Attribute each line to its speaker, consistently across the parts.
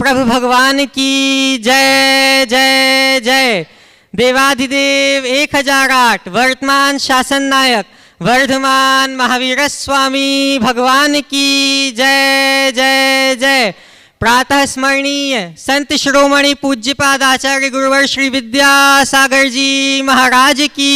Speaker 1: प्रभु भगवान की जय जय जय। देवाधिदेव 1008 वर्तमान शासन नायक वर्धमान महावीर स्वामी भगवान की जय जय जय। प्रातः स्मरणीय संत शिरोमणि पूज्यपाद आचार्य गुरुवर श्री विद्यासागर जी महाराज की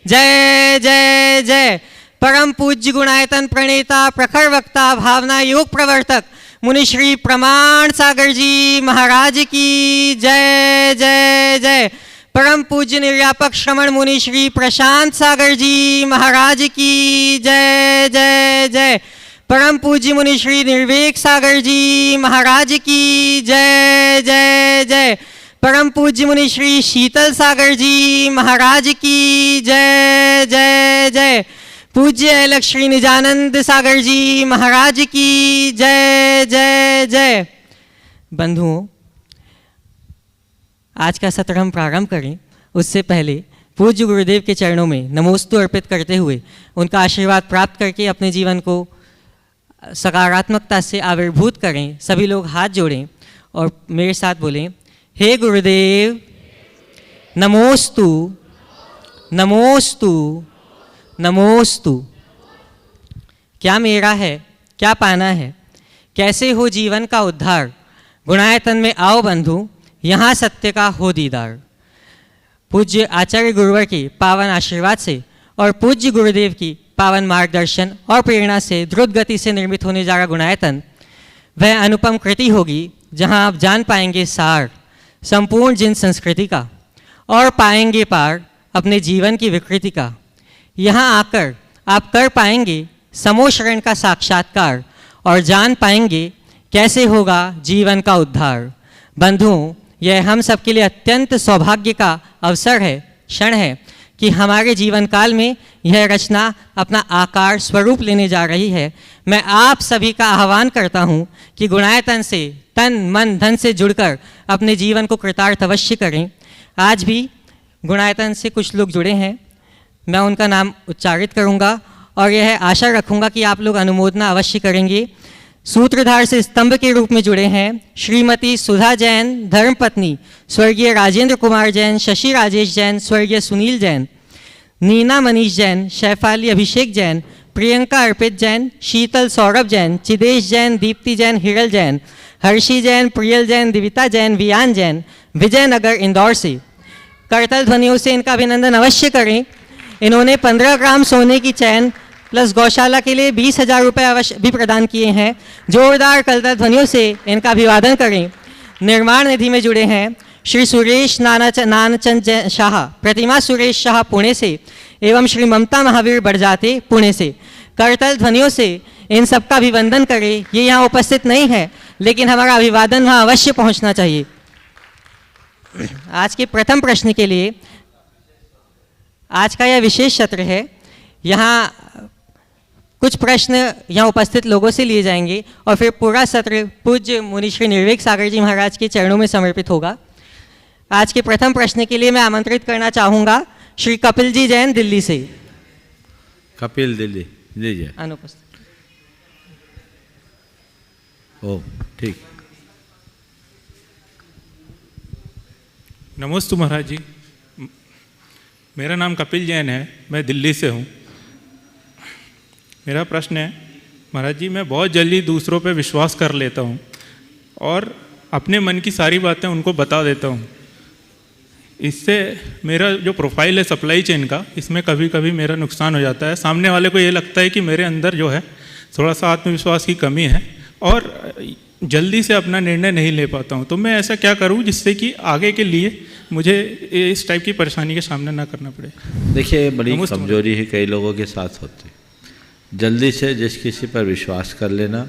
Speaker 1: जय जय जय। परम पूज्य गुणायतन प्रणेता प्रखर वक्ता भावना योग प्रवर्तक मुनि श्री प्रमाण सागर जी महाराज की जय जय जय। परम पूज्य निर्व्यापक श्रमण मुनि श्री प्रशांत सागर जी महाराज की जय जय जय। परम पूज्य मुनि श्री निर्वेक सागर जी महाराज की जय जय जय। परम पूज्य मुनि श्री शीतल सागर जी महाराज की जय जय जय। पूज्य अलख श्री निजानंद सागर जी महाराज की जय जय जय। बंधुओं, आज का सत्र हम प्रारंभ करें उससे पहले पूज्य गुरुदेव के चरणों में नमोस्तु अर्पित करते हुए उनका आशीर्वाद प्राप्त करके अपने जीवन को सकारात्मकता से आविर्भूत करें। सभी लोग हाथ जोड़ें और मेरे साथ बोलें, हे गुरुदेव नमोस्तु नमोस्तु नमोस्तु। क्या मेरा है, क्या पाना है, कैसे हो जीवन का उद्धार। गुणायतन में आओ बंधु, यहाँ सत्य का हो दीदार। पूज्य आचार्य गुरुवर के पावन आशीर्वाद से और पूज्य गुरुदेव की पावन मार्गदर्शन और प्रेरणा से द्रुत गति से निर्मित होने जा रहा गुणायतन वह अनुपम कृति होगी जहाँ आप जान पाएंगे सार संपूर्ण जिन संस्कृति का और पाएंगे पार अपने जीवन की विकृति का। यहाँ आकर आप कर पाएंगे समोशरण का साक्षात्कार और जान पाएंगे कैसे होगा जीवन का उद्धार। बंधुओं, यह हम सबके लिए अत्यंत सौभाग्य का अवसर है, क्षण है कि हमारे जीवन काल में यह रचना अपना आकार स्वरूप लेने जा रही है। मैं आप सभी का आह्वान करता हूँ कि गुणायतन से तन मन धन से जुड़कर अपने जीवन को कृतार्थ अवश्य करें। आज भी गुणायतन से कुछ लोग जुड़े हैं, मैं उनका नाम उच्चारित करूंगा और यह आशा रखूंगा कि आप लोग अनुमोदना अवश्य करेंगे। सूत्रधार से स्तंभ के रूप में जुड़े हैं श्रीमती सुधा जैन धर्मपत्नी स्वर्गीय राजेंद्र कुमार जैन, शशि राजेश जैन, स्वर्गीय सुनील जैन, नीना मनीष जैन, शैफाली अभिषेक जैन, प्रियंका अर्पित जैन, शीतल सौरभ जैन, चिदेश जैन, दीप्ति जैन, हिरल जैन, हर्षी जैन, प्रियल जैन, दिविता जैन, वियान जैन, विजयनगर इंदौर से। करतल ध्वनियों से इनका अभिनंदन अवश्य करें। इन्होंने 15 ग्राम सोने की चैन प्लस गौशाला के लिए 20,000 रुपये अवश्य भी प्रदान किए हैं। जोरदार करतल ध्वनियों से इनका अभिवादन करें। निर्माण निधि में जुड़े हैं श्री सुरेश नानचंद शाह, प्रतिमा सुरेश शाह पुणे से एवं श्री ममता महावीर बड़जाते पुणे से। करतल ध्वनियों से इन सबका अभिवंदन करें। ये यहाँ उपस्थित नहीं है लेकिन हमारा अभिवादन वहाँ अवश्य पहुँचना चाहिए। आज के प्रथम प्रश्न के लिए आज का यह विशेष सत्र है। यहाँ कुछ प्रश्न यहाँ उपस्थित लोगों से लिए जाएंगे और फिर पूरा सत्र पूज्य मुनि श्री निर्वेक सागर जी महाराज के चरणों में समर्पित होगा। आज के प्रथम प्रश्न के लिए मैं आमंत्रित करना चाहूँगा श्री कपिल जी जैन दिल्ली से।
Speaker 2: कपिल दिल्ली लीजिए।
Speaker 1: अनुपस्थित।
Speaker 2: ओ ठीक।
Speaker 3: नमस्ते महाराज जी, मेरा नाम कपिल जैन है, मैं दिल्ली से हूँ। मेरा प्रश्न है महाराज जी, मैं बहुत जल्दी दूसरों पे विश्वास कर लेता हूँ और अपने मन की सारी बातें उनको बता देता हूँ। इससे मेरा जो प्रोफाइल है सप्लाई चेन का, इसमें कभी कभी मेरा नुकसान हो जाता है। सामने वाले को ये लगता है कि मेरे अंदर जो है थोड़ा सा आत्मविश्वास की कमी है और जल्दी से अपना निर्णय नहीं ले पाता हूँ। तो मैं ऐसा क्या करूँ जिससे कि आगे के लिए मुझे इस टाइप की परेशानी का सामना ना करना पड़े।
Speaker 2: देखिए, बड़ी कमजोरी है कई लोगों के साथ होती, जल्दी से जिस किसी पर विश्वास कर लेना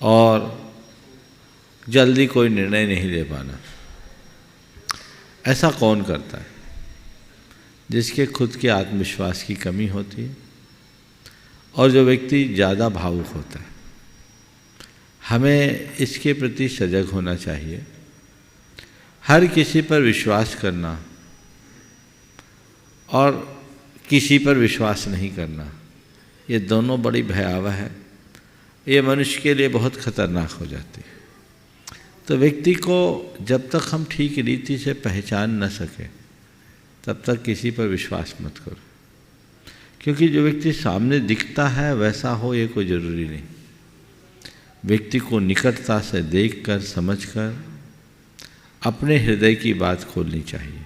Speaker 2: और जल्दी कोई निर्णय नहीं ले पाना। ऐसा कौन करता है? जिसके खुद के आत्मविश्वास की कमी होती है और जो व्यक्ति ज़्यादा भावुक होता है। हमें इसके प्रति सजग होना चाहिए। हर किसी पर विश्वास करना और किसी पर विश्वास नहीं करना, ये दोनों बड़ी भयावह है। ये मनुष्य के लिए बहुत खतरनाक हो जाती है। तो व्यक्ति को जब तक हम ठीक रीति से पहचान न सके तब तक किसी पर विश्वास मत करो, क्योंकि जो व्यक्ति सामने दिखता है वैसा हो ये कोई ज़रूरी नहीं। व्यक्ति को निकटता से देखकर समझकर अपने हृदय की बात खोलनी चाहिए।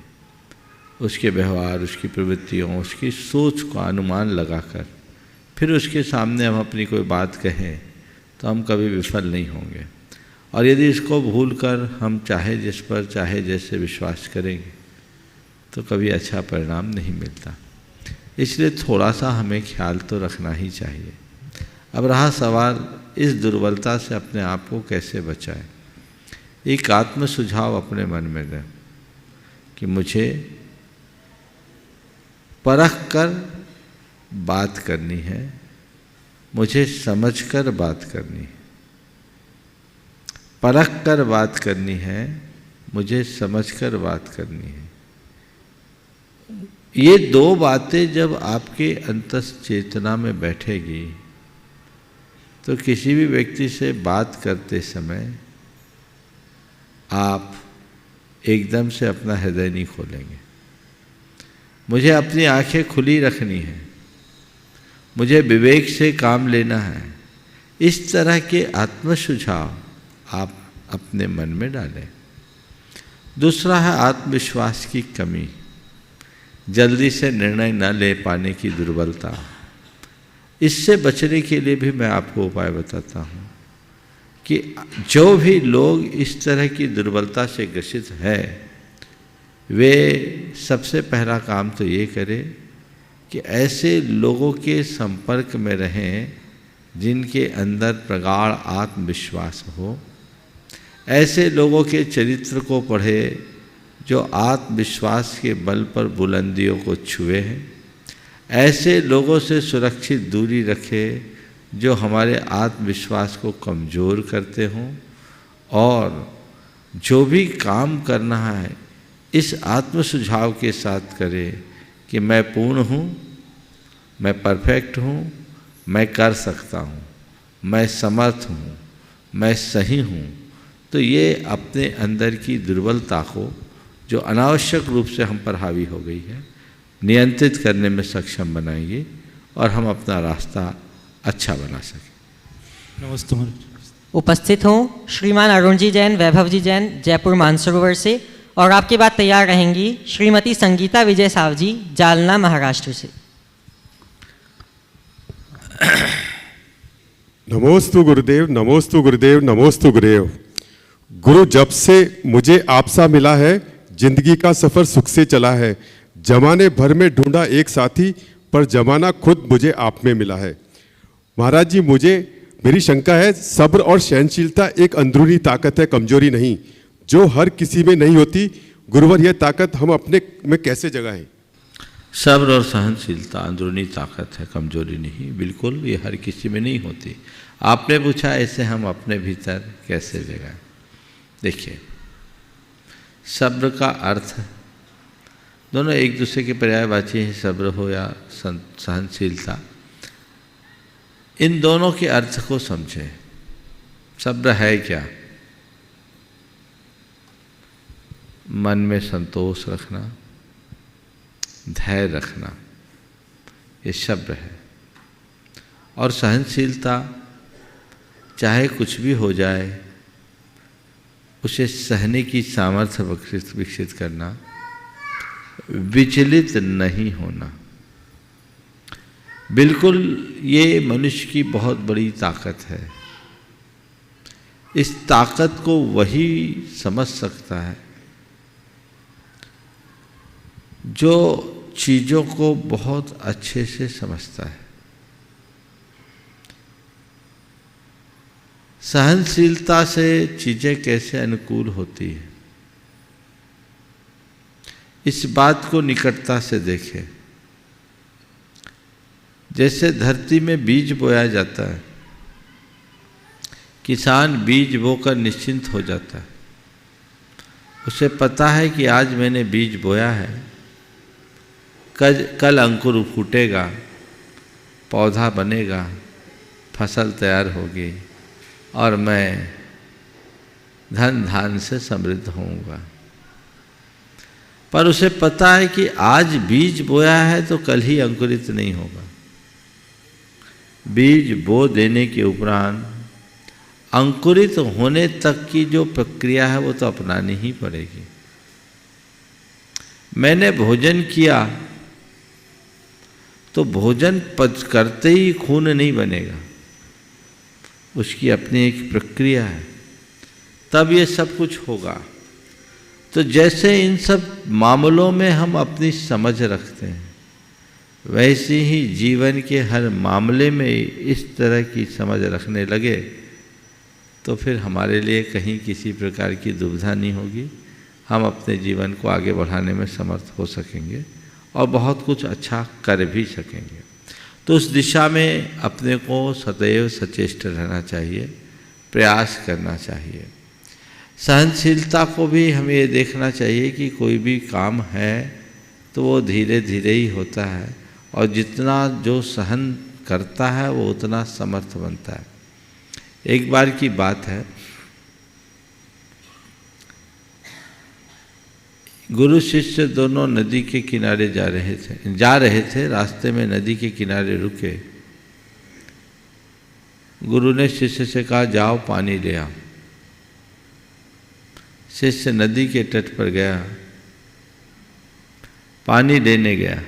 Speaker 2: उसके व्यवहार, उसकी प्रवृत्तियों, उसकी सोच का अनुमान लगाकर फिर उसके सामने हम अपनी कोई बात कहें तो हम कभी विफल नहीं होंगे। और यदि इसको भूलकर हम चाहे जिस पर चाहे जैसे विश्वास करेंगे तो कभी अच्छा परिणाम नहीं मिलता। इसलिए थोड़ा सा हमें ख्याल तो रखना ही चाहिए। अब रहा सवाल इस दुर्बलता से अपने आप को कैसे बचाएं। एक आत्म सुझाव अपने मन में दें कि मुझे परख कर बात करनी है, मुझे समझ कर बात करनी है। परख कर बात करनी है, मुझे समझ कर बात करनी है। ये दो बातें जब आपके अंतस चेतना में बैठेगी तो किसी भी व्यक्ति से बात करते समय आप एकदम से अपना हृदय नहीं खोलेंगे। मुझे अपनी आंखें खुली रखनी है, मुझे विवेक से काम लेना है। इस तरह के आत्म सुझाव आप अपने मन में डालें। दूसरा है आत्मविश्वास की कमी, जल्दी से निर्णय न ले पाने की दुर्बलता। इससे बचने के लिए भी मैं आपको उपाय बताता हूँ कि जो भी लोग इस तरह की दुर्बलता से ग्रसित है वे सबसे पहला काम तो ये करें कि ऐसे लोगों के संपर्क में रहें जिनके अंदर प्रगाढ़ आत्मविश्वास हो। ऐसे लोगों के चरित्र को पढ़े जो आत्मविश्वास के बल पर बुलंदियों को छुए हैं। ऐसे लोगों से सुरक्षित दूरी रखे जो हमारे आत्मविश्वास को कमज़ोर करते हों। और जो भी काम करना है इस आत्म सुझाव के साथ करें कि मैं पूर्ण हूँ, मैं परफेक्ट हूँ, मैं कर सकता हूँ, मैं समर्थ हूँ, मैं सही हूँ। तो ये अपने अंदर की दुर्बलता को जो अनावश्यक रूप से हम पर हावी हो गई है नियंत्रित करने में सक्षम बनाएंगे और हम अपना रास्ता अच्छा बना सकें।
Speaker 3: नमस्ते।
Speaker 1: उपस्थित हों श्रीमान अरुण जी जैन, वैभव जी जैन, जयपुर मानसरोवर से। और आपके बाद तैयार रहेंगी श्रीमती संगीता विजय सावजी, जालना, महाराष्ट्र से।
Speaker 4: नमोस्तु गुरुदेव, नमोस्तु गुरुदेव, नमोस्तु गुरुदेव। गुरु, जब से मुझे आपसा मिला है जिंदगी का सफर सुख से चला है। जमाने भर में ढूंढा एक साथी, पर जमाना खुद मुझे आप में मिला है। महाराज जी, मेरी शंका है, सब्र और सहनशीलता एक अंदरूनी ताकत है, कमजोरी नहीं, जो हर किसी में नहीं होती। गुरुवर, यह ताकत हम अपने में कैसे जगाएं?
Speaker 2: सब्र और सहनशीलता अंदरूनी ताकत है, कमजोरी नहीं। बिल्कुल, ये हर किसी में नहीं होती। आपने पूछा ऐसे हम अपने भीतर कैसे जगाएं। देखिए, सब्र का अर्थ दोनों एक दूसरे के पर्यायवाची हैं, सब्र हो या सहनशीलता। इन दोनों के अर्थ को समझें। सब्र है क्या? मन में संतोष रखना, धैर्य रखना, ये सब्र है। और सहनशीलता, चाहे कुछ भी हो जाए उसे सहने की सामर्थ्य विकसित करना, विचलित नहीं होना। बिल्कुल, ये मनुष्य की बहुत बड़ी ताकत है। इस ताकत को वही समझ सकता है जो चीज़ों को बहुत अच्छे से समझता है। सहनशीलता से चीज़ें कैसे अनुकूल होती है, इस बात को निकटता से देखें। जैसे धरती में बीज बोया जाता है, किसान बीज बोकर निश्चिंत हो जाता है। उसे पता है कि आज मैंने बीज बोया है, कल अंकुर फूटेगा, पौधा बनेगा, फसल तैयार होगी और मैं धन धान से समृद्ध होऊंगा। पर उसे पता है कि आज बीज बोया है तो कल ही अंकुरित नहीं होगा। बीज बो देने के उपरांत अंकुरित होने तक की जो प्रक्रिया है वो तो अपनानी ही पड़ेगी। मैंने भोजन किया तो भोजन पच करते ही खून नहीं बनेगा, उसकी अपनी एक प्रक्रिया है, तब ये सब कुछ होगा। तो जैसे इन सब मामलों में हम अपनी समझ रखते हैं, वैसे ही जीवन के हर मामले में इस तरह की समझ रखने लगे तो फिर हमारे लिए कहीं किसी प्रकार की दुविधा नहीं होगी। हम अपने जीवन को आगे बढ़ाने में समर्थ हो सकेंगे और बहुत कुछ अच्छा कर भी सकेंगे। तो उस दिशा में अपने को सदैव सचेष्ट रहना चाहिए, प्रयास करना चाहिए। सहनशीलता को भी हमें ये देखना चाहिए कि कोई भी काम है तो वो धीरे धीरे ही होता है, और जितना जो सहन करता है वो उतना समर्थ बनता है। एक बार की बात है, गुरु शिष्य दोनों नदी के किनारे जा रहे थे। रास्ते में नदी के किनारे रुके। गुरु ने शिष्य से कहा, जाओ पानी ले आओ। शिष्य नदी के तट पर गया, पानी लेने गया।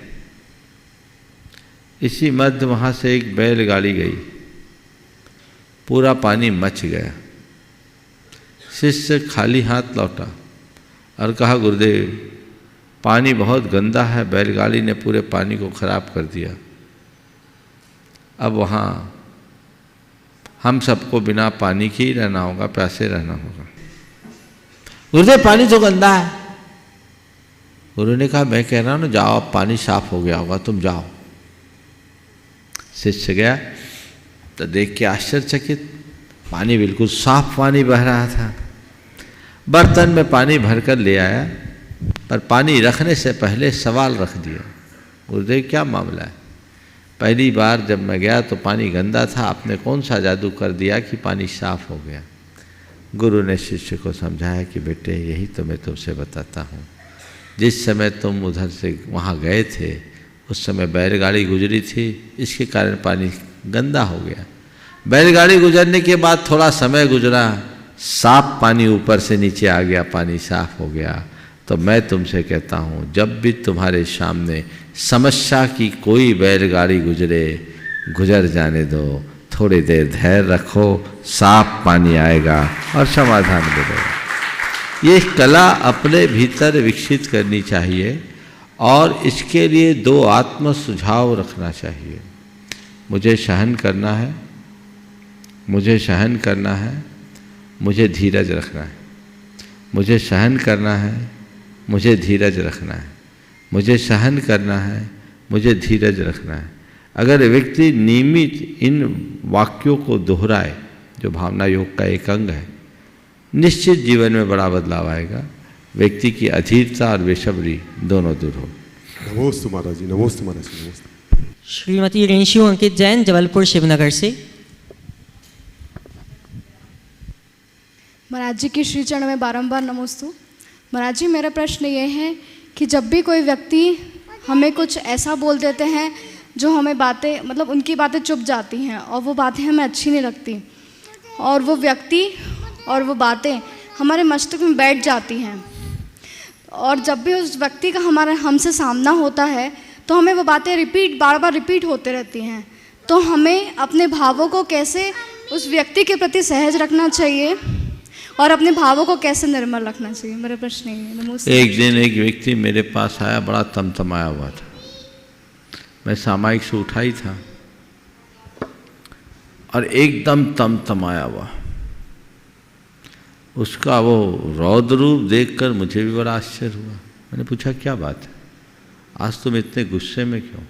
Speaker 2: इसी मध्य वहाँ से एक बैलगाड़ी गई, पूरा पानी मच गया। शिष्य खाली हाथ लौटा और कहा, गुरुदेव पानी बहुत गंदा है, बैलगाड़ी ने पूरे पानी को खराब कर दिया। अब वहाँ हम सबको बिना पानी के ही रहना होगा, प्यासे रहना होगा। गुरुदेव पानी तो गंदा है। गुरु ने कहा, मैं कह रहा हूँ ना, जाओ, पानी साफ हो गया होगा, तुम जाओ। शिष्य गया तो देख के आश्चर्यचकित, पानी बिल्कुल साफ पानी बह रहा था। बर्तन में पानी भरकर ले आया, पर पानी रखने से पहले सवाल रख दिया, गुरुदेव क्या मामला है? पहली बार जब मैं गया तो पानी गंदा था, आपने कौन सा जादू कर दिया कि पानी साफ हो गया? गुरु ने शिष्य को समझाया कि बेटे यही तो मैं तुमसे बताता हूँ। जिस समय तुम उधर से वहाँ गए थे उस समय बैलगाड़ी गुजरी थी, इसके कारण पानी गंदा हो गया। बैलगाड़ी गुजरने के बाद थोड़ा समय गुजरा, साफ पानी ऊपर से नीचे आ गया, पानी साफ हो गया। तो मैं तुमसे कहता हूँ, जब भी तुम्हारे सामने समस्या की कोई बैलगाड़ी गुजरे, गुजर जाने दो, थोड़ी देर धैर्य रखो, साफ पानी आएगा और समाधान मिलेगा। ये कला अपने भीतर विकसित करनी चाहिए और इसके लिए दो आत्म सुझाव रखना चाहिए। मुझे सहन करना है, मुझे सहन करना है, मुझे धीरज रखना है। मुझे सहन करना है, मुझे धीरज रखना है। मुझे सहन करना है, मुझे धीरज रखना है। अगर व्यक्ति नियमित इन वाक्यों को दोहराए, जो भावना योग का एक अंग है, निश्चित जीवन में बड़ा बदलाव आएगा। व्यक्ति की अधीरता और बेसब्री दोनों दूर हो।
Speaker 4: नमोस्तु महाराज जी, नमोस्तु महाराज जी, नमोस्तु।
Speaker 1: श्रीमती रिंशु अंकित जैन, जबलपुर शिवनगर से।
Speaker 5: महाराज जी की श्री चरण में बारंबार नमोस्तु। महाराज जी, मेरा प्रश्न ये है कि जब भी कोई व्यक्ति हमें कुछ ऐसा बोल देते हैं जो हमें बातें, मतलब उनकी बातें चुप जाती हैं और वो बातें हमें अच्छी नहीं लगती, और वो व्यक्ति और वो बातें हमारे मस्तिष्क में बैठ जाती हैं, और जब भी उस व्यक्ति का हमारा हमसे सामना होता है तो हमें वो बातें बार बार रिपीट होते रहती हैं। तो हमें अपने भावों को कैसे उस व्यक्ति के प्रति सहज रखना चाहिए और अपने भावों को कैसे निर्मल रखना चाहिए? मेरा प्रश्न ये है। नमस्ते।
Speaker 2: एक दिन एक व्यक्ति मेरे पास आया, बड़ा तमतमाया हुआ था। मैं सामायिक से उठा ही था और एकदम तमतमाया हुआ। उसका वो रौद्र रूप देखकर मुझे भी बड़ा आश्चर्य हुआ। मैंने पूछा, क्या बात है, आज तुम इतने गुस्से में क्यों?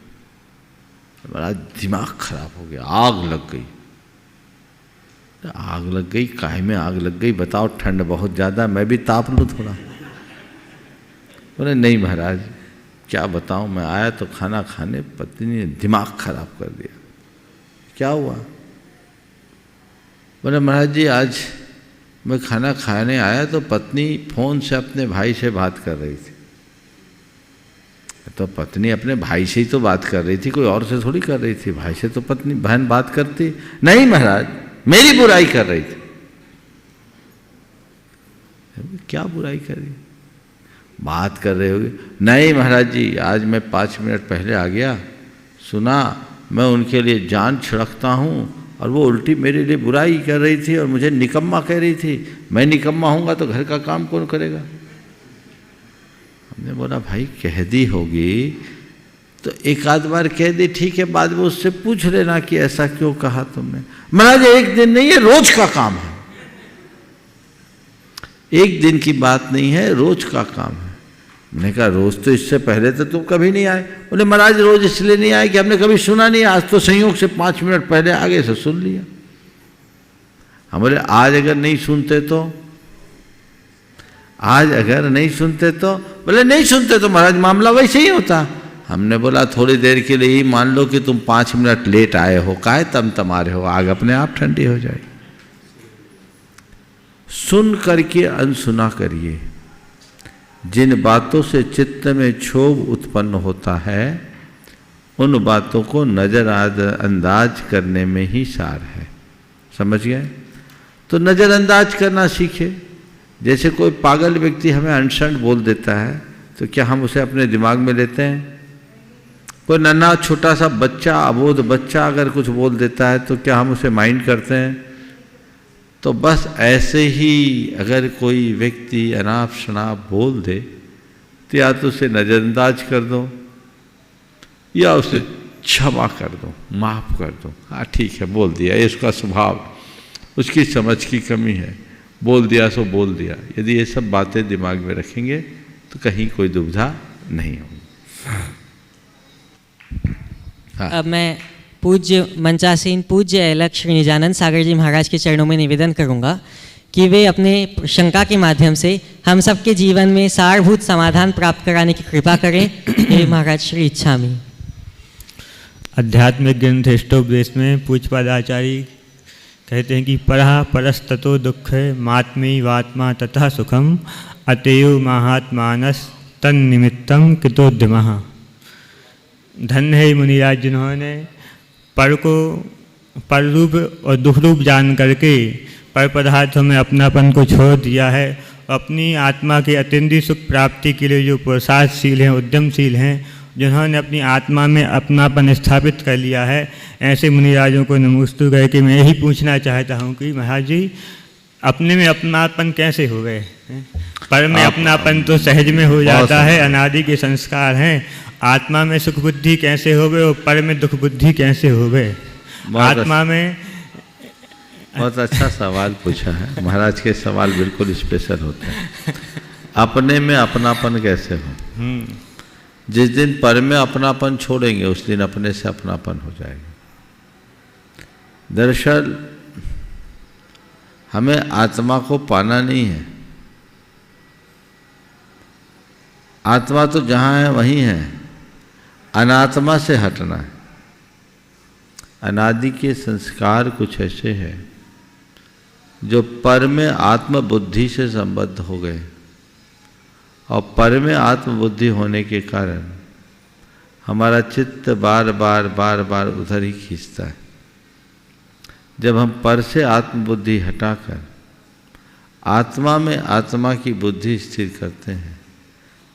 Speaker 2: बड़ा दिमाग खराब हो गया, आग लग गई। आग लग गई, काहे में आग लग गई बताओ? ठंड बहुत ज़्यादा, मैं भी ताप लूँ थोड़ा। बोले, नहीं महाराज, क्या बताऊँ, मैं आया तो खाना खाने, पत्नी ने दिमाग खराब कर दिया। क्या हुआ? बोले, महाराज जी आज मैं खाना खाने आया तो पत्नी फ़ोन से अपने भाई से बात कर रही थी। तो पत्नी अपने भाई से ही तो बात कर रही थी, कोई और से थोड़ी कर रही थी। भाई से तो पत्नी बहन बात करती नहीं, महाराज मेरी बुराई कर रही थी। क्या बुराई कर रही, बात कर रहे होगे? नहीं महाराज जी, आज मैं 5 मिनट पहले आ गया, सुना मैं उनके लिए जान छिड़कता हूँ और वो उल्टी मेरे लिए बुराई कर रही थी और मुझे निकम्मा कह रही थी। मैं निकम्मा हूँगा तो घर का काम कौन करेगा? हमने बोला भाई कह दी होगी तो एक आध बार कह दी, ठीक है, बाद में उससे पूछ लेना कि ऐसा क्यों कहा तुमने। महाराज एक दिन नहीं है, रोज का काम है, एक दिन की बात नहीं है, रोज का काम है। मैंने कहा रोज तो इससे पहले तो तुम कभी नहीं आए। बोले महाराज रोज इसलिए नहीं आए कि हमने कभी सुना नहीं, आज तो संयोग से 5 मिनट पहले आगे से सुन लिया। हम बोले आज अगर नहीं सुनते तो, आज अगर नहीं सुनते तो, बोले नहीं सुनते तो महाराज मामला वैसे ही होता। हमने बोला थोड़ी देर के लिए ही मान लो कि तुम 5 मिनट लेट आए हो, काहे तमतमा रहे हो, आग अपने आप ठंडी हो जाएगी। सुन करके अनसुना करिए। जिन बातों से चित्त में क्षोभ उत्पन्न होता है उन बातों को नज़रअंदाज करने में ही सार है। समझ गए? तो नज़रअंदाज करना सीखे। जैसे कोई पागल व्यक्ति हमें अनशन बोल देता है तो क्या हम उसे अपने दिमाग में लेते हैं? कोई नन्हा छोटा सा बच्चा, अबोध बच्चा अगर कुछ बोल देता है तो क्या हम उसे माइंड करते हैं? तो बस ऐसे ही अगर कोई व्यक्ति अनाप शनाप बोल दे तो या तो उसे नज़रअंदाज कर दो या उसे क्षमा कर दो, माफ़ कर दो। हाँ ठीक है, बोल दिया, ये उसका स्वभाव, उसकी समझ की कमी है, बोल दिया सो बोल दिया। यदि ये सब बातें दिमाग में रखेंगे तो कहीं कोई दुविधा नहीं होगी। हाँ।
Speaker 1: अब मैं पूज्य मंचासीन पूज्य अलख श्री निजानंद सागर जी महाराज के चरणों में निवेदन करूंगा कि वे अपने शंका के माध्यम से हम सबके जीवन में सारभूत समाधान प्राप्त कराने की कृपा करें। हे महाराज श्री इच्छामि।
Speaker 6: आध्यात्मिक ग्रंथ इष्टोपदेश में पूज्यपाद आचार्य कहते हैं कि परहा परस्ततो दुख मात्मी वात्मा तथा सुखम अतएव महात्मानस तन्निमित्तम कृतोद्यमः। धन्य है मुनिराज जिन्होंने पर को पर रूप और दुख रूप जान करके पर पदार्थों में अपनापन को छोड़ दिया है। अपनी आत्मा की अत्यंत सुख प्राप्ति के लिए जो पुरुषार्थशील हैं, उद्यमशील हैं, जिन्होंने अपनी आत्मा में अपनापन स्थापित कर लिया है, ऐसे मुनिराजों को नमोस्तु कह के मैं यही पूछना चाहता हूँ कि महाराज जी अपने में अपनापन कैसे हो गए? पर में अपनापन तो सहज में हो जाता है, अनादि के संस्कार हैं। आत्मा में सुख बुद्धि कैसे हो गए और पर में दुख बुद्धि कैसे हो गए? आत्मा में
Speaker 2: बहुत अच्छा सवाल पूछा है। महाराज के सवाल बिल्कुल स्पेशल होते हैं। अपने में अपनापन कैसे हो? जिस दिन पर में अपनापन छोड़ेंगे उस दिन अपने से अपनापन हो जाएगा। दरअसल हमें आत्मा को पाना नहीं है, आत्मा तो जहाँ है वहीं है, अनात्मा से हटना है। अनादि के संस्कार कुछ ऐसे हैं जो पर में आत्मबुद्धि से संबद्ध हो गए और पर में आत्मबुद्धि होने के कारण हमारा चित्त बार बार उधर ही खींचता है। जब हम पर से आत्मबुद्धि हटाकर आत्मा में आत्मा की बुद्धि स्थिर करते हैं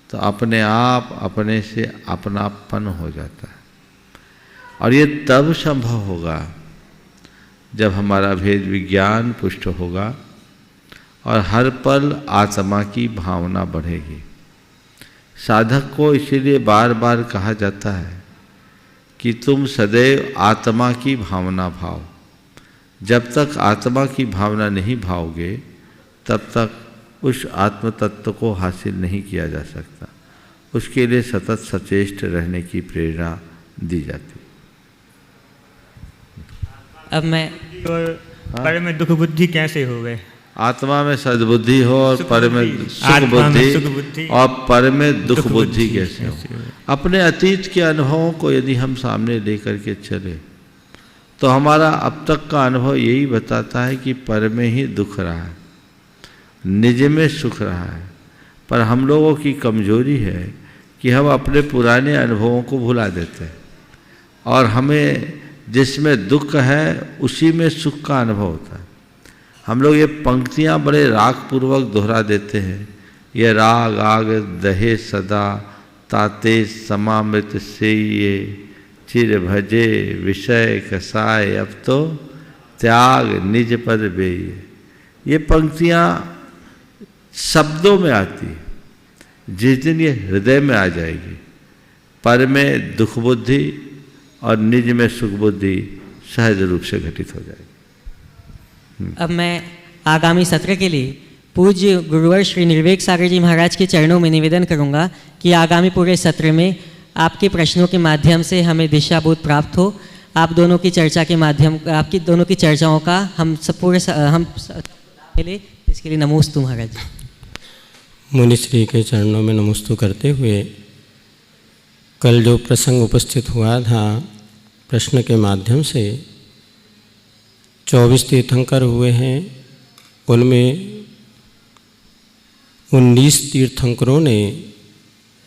Speaker 2: तो अपने आप अपने से अपनापन हो जाता है। और ये तब संभव होगा जब हमारा भेद विज्ञान पुष्ट होगा और हर पल आत्मा की भावना बढ़ेगी। साधक को इसीलिए बार बार कहा जाता है कि तुम सदैव आत्मा की भावना भाव। जब तक आत्मा की भावना नहीं भाओगे तब तक उस आत्म तत्व को हासिल नहीं किया जा सकता। उसके लिए सतत सचेष्ट रहने की प्रेरणा दी जाती।
Speaker 6: अब मैं पर में दुख बुद्धि कैसे हो गए?
Speaker 2: आत्मा में सद्बुद्धि हो और पर में सुख बुद्धि और पर में दुख बुद्धि कैसे हो? अपने अतीत के अनुभवों को यदि हम सामने लेकर के चले तो हमारा अब तक का अनुभव यही बताता है कि पर में ही दुख रहा है। निज में सुख रहा है। पर हम लोगों की कमजोरी है कि हम अपने पुराने अनुभवों को भुला देते हैं और हमें जिसमें दुख है उसी में सुख का अनुभव होता है। हम लोग ये पंक्तियाँ बड़े राग पूर्वक दोहरा देते हैं, ये राग आग दहे सदा ताते समामृत से ये चिर भजे विषय कसाय अब तो त्याग निज पद बेये। ये पंक्तियाँ शब्दों में आती है, जिस दिन ये हृदय में आ जाएगी पर में दुख बुद्धि और निज में सुख बुद्धि सहज रूप से घटित हो जाएगी।
Speaker 1: अब मैं आगामी सत्र के लिए पूज्य गुरुवर श्री निर्वेक सागर जी महाराज के चरणों में निवेदन करूंगा कि आगामी पूरे सत्र में आपके प्रश्नों के माध्यम से हमें दिशाबोध प्राप्त हो। आप दोनों की चर्चा के माध्यम, आपकी दोनों की चर्चाओं का हम सब पूरे हम मिले, इसके लिए नमोस्तु महाराज।
Speaker 7: मुनिश्री के चरणों में नमोस्तु करते हुए कल जो प्रसंग उपस्थित हुआ था, प्रश्न के माध्यम से 24 तीर्थंकर हुए हैं, उनमें 19 तीर्थंकरों ने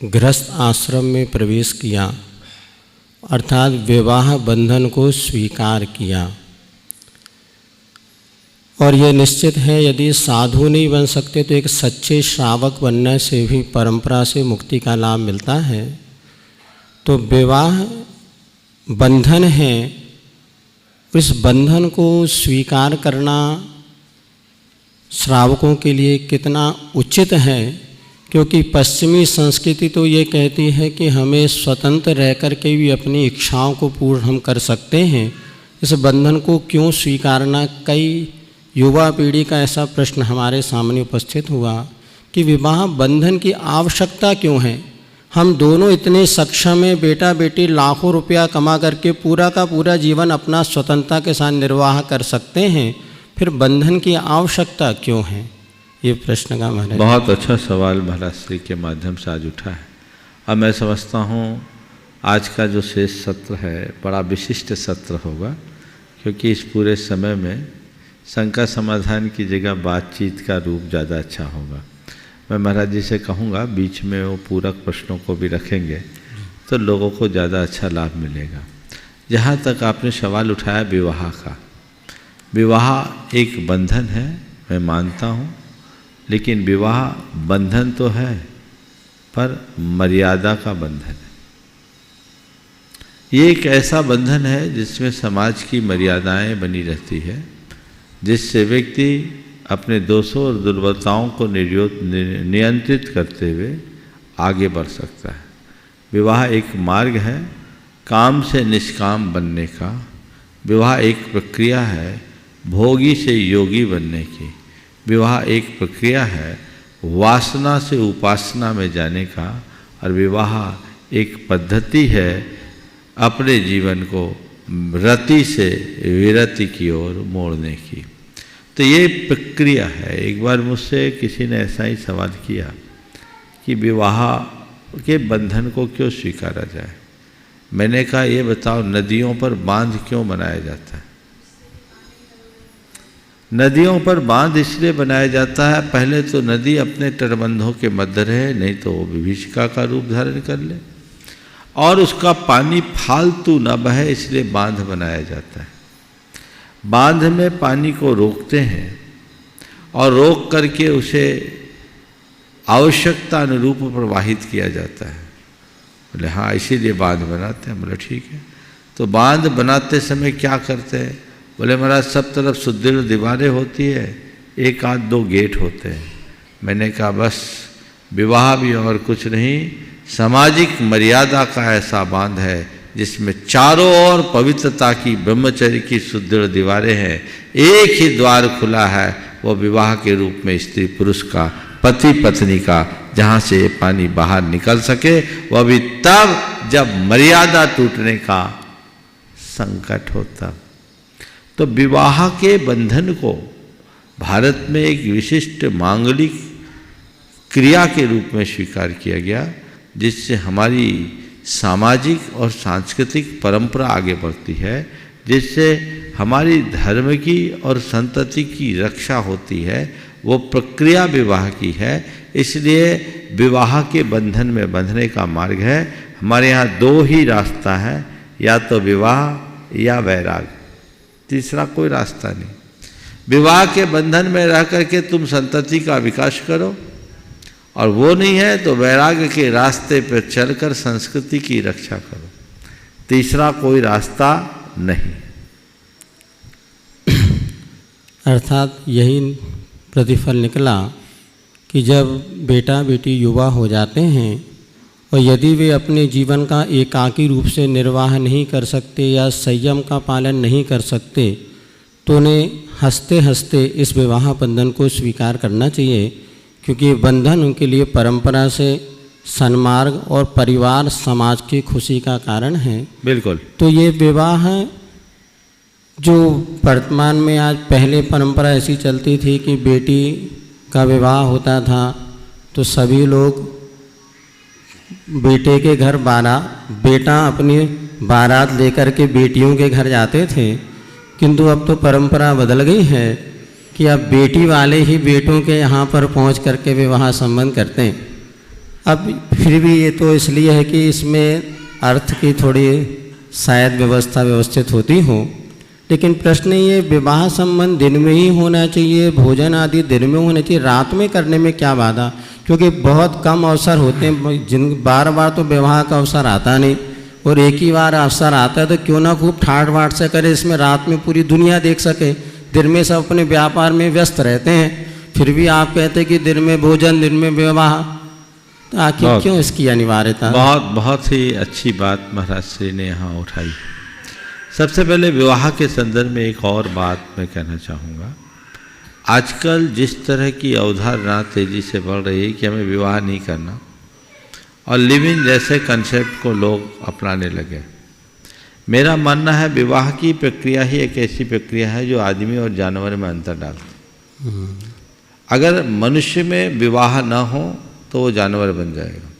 Speaker 7: गृहस्थ आश्रम में प्रवेश किया, अर्थात विवाह बंधन को स्वीकार किया। और यह निश्चित है यदि साधु नहीं बन सकते तो एक सच्चे श्रावक बनने से भी परंपरा से मुक्ति का लाभ मिलता है। तो विवाह बंधन है, इस बंधन को स्वीकार करना श्रावकों के लिए कितना उचित है, क्योंकि पश्चिमी संस्कृति तो ये कहती है कि हमें स्वतंत्र रह कर के भी अपनी इच्छाओं को पूर्ण हम कर सकते हैं, इस बंधन को क्यों स्वीकारना। कई युवा पीढ़ी का ऐसा प्रश्न हमारे सामने उपस्थित हुआ कि विवाह बंधन की आवश्यकता क्यों है। हम दोनों इतने सक्षम हैं, बेटा बेटी लाखों रुपया कमा करके पूरा का पूरा जीवन अपना स्वतंत्रता के साथ निर्वाह कर सकते हैं, फिर बंधन की आवश्यकता क्यों है, ये प्रश्न का महाराज।
Speaker 2: बहुत अच्छा सवाल महाराज श्री के माध्यम से आज उठा है। अब मैं समझता हूँ आज का जो शेष सत्र है बड़ा विशिष्ट सत्र होगा, क्योंकि इस पूरे समय में शंका समाधान की जगह बातचीत का रूप ज़्यादा अच्छा होगा। मैं महाराज जी से कहूँगा बीच में वो पूरक प्रश्नों को भी रखेंगे तो लोगों को ज़्यादा अच्छा लाभ मिलेगा। जहाँ तक आपने सवाल उठाया विवाह का, विवाह एक बंधन है, मैं मानता हूँ, लेकिन विवाह बंधन तो है पर मर्यादा का बंधन है। ये एक ऐसा बंधन है जिसमें समाज की मर्यादाएं बनी रहती है, जिससे व्यक्ति अपने दोषों और दुर्बलताओं को नियंत्रित करते हुए आगे बढ़ सकता है। विवाह एक मार्ग है काम से निष्काम बनने का। विवाह एक प्रक्रिया है भोगी से योगी बनने की। विवाह एक प्रक्रिया है वासना से उपासना में जाने का। और विवाह एक पद्धति है अपने जीवन को रति से विरति की ओर मोड़ने की। तो ये प्रक्रिया है। एक बार मुझसे किसी ने ऐसा ही सवाल किया कि विवाह के बंधन को क्यों स्वीकारा जाए। मैंने कहा ये बताओ नदियों पर बांध क्यों बनाया जाता है। नदियों पर बांध इसलिए बनाया जाता है, पहले तो नदी अपने तटबंधों के मध्य रहे, नहीं तो वो विभीषिका का रूप धारण कर ले, और उसका पानी फालतू न बहे, इसलिए बांध बनाया जाता है। बांध में पानी को रोकते हैं और रोक करके उसे आवश्यकता अनुरूप प्रवाहित किया जाता है। बोले हाँ इसीलिए बांध बनाते हैं। बोले ठीक है, तो बांध बनाते समय क्या करते हैं। बोले महाराज सब तरफ सुदृढ़ दीवारें होती है, एक आध दो गेट होते हैं। मैंने कहा बस विवाह भी और कुछ नहीं, सामाजिक मर्यादा का ऐसा बांध है जिसमें चारों ओर पवित्रता की ब्रह्मचर्य की सुदृढ़ दीवारें हैं। एक ही द्वार खुला है, वो विवाह के रूप में स्त्री पुरुष का, पति पत्नी का, जहाँ से पानी बाहर निकल सके, वह भी तब जब मर्यादा टूटने का संकट होता। तो विवाह के बंधन को भारत में एक विशिष्ट मांगलिक क्रिया के रूप में स्वीकार किया गया, जिससे हमारी सामाजिक और सांस्कृतिक परंपरा आगे बढ़ती है, जिससे हमारी धर्म की और संतति की रक्षा होती है। वो प्रक्रिया विवाह की है। इसलिए विवाह के बंधन में बंधने का मार्ग है। हमारे यहाँ दो ही रास्ता है, या तो विवाह या वैराग, तीसरा कोई रास्ता नहीं। विवाह के बंधन में रह करके तुम संतति का विकास करो, और वो नहीं है तो वैराग्य के रास्ते पर चलकर संस्कृति की रक्षा करो। तीसरा कोई रास्ता नहीं।
Speaker 7: अर्थात यही प्रतिफल निकला कि जब बेटा बेटी युवा हो जाते हैं और यदि वे अपने जीवन का एकाकी रूप से निर्वाह नहीं कर सकते या संयम का पालन नहीं कर सकते, तो उन्हें हंसते हंसते इस विवाह बंधन को स्वीकार करना चाहिए, क्योंकि ये बंधन उनके लिए परंपरा से सन्मार्ग और परिवार समाज की खुशी का कारण है।
Speaker 2: बिल्कुल।
Speaker 7: तो ये विवाह जो वर्तमान में आज, पहले परंपरा ऐसी चलती थी कि बेटी का विवाह होता था तो सभी लोग बेटे के घर बेटा अपनी बारात लेकर के बेटियों के घर जाते थे, किंतु अब तो परंपरा बदल गई है कि अब बेटी वाले ही बेटों के यहाँ पर पहुँच करके विवाह संबंध करते हैं। अब फिर भी ये तो इसलिए है कि इसमें अर्थ की थोड़ी शायद व्यवस्था व्यवस्थित होती हो, लेकिन प्रश्न ये विवाह संबंध दिन में ही होना चाहिए, भोजन आदि दिन में होना चाहिए, रात में करने में क्या बाधा? क्योंकि बहुत कम अवसर होते हैं, बार बार तो विवाह का अवसर आता नहीं, और एक ही बार अवसर आता है तो क्यों ना खूब ठाट बाट से करे, इसमें रात में पूरी दुनिया देख सके। दिन में सब अपने व्यापार में व्यस्त रहते हैं, फिर भी आप कहते हैं कि दिन में भोजन दिन में विवाह, तो आखिर क्यों इसकी अनिवार्यता?
Speaker 2: बहुत ही अच्छी बात महाराज श्री ने यहाँ उठाई। सबसे पहले विवाह के संदर्भ में एक और बात मैं कहना चाहूँगा। आजकल जिस तरह की अवधारणा तेज़ी से बढ़ रही है कि हमें विवाह नहीं करना, और लिव इन जैसे कंसेप्ट को लोग अपनाने लगे। मेरा मानना है विवाह की प्रक्रिया ही एक ऐसी प्रक्रिया है जो आदमी और जानवर में अंतर डालती है। अगर मनुष्य में विवाह न हो तो वो जानवर बन जाएगा,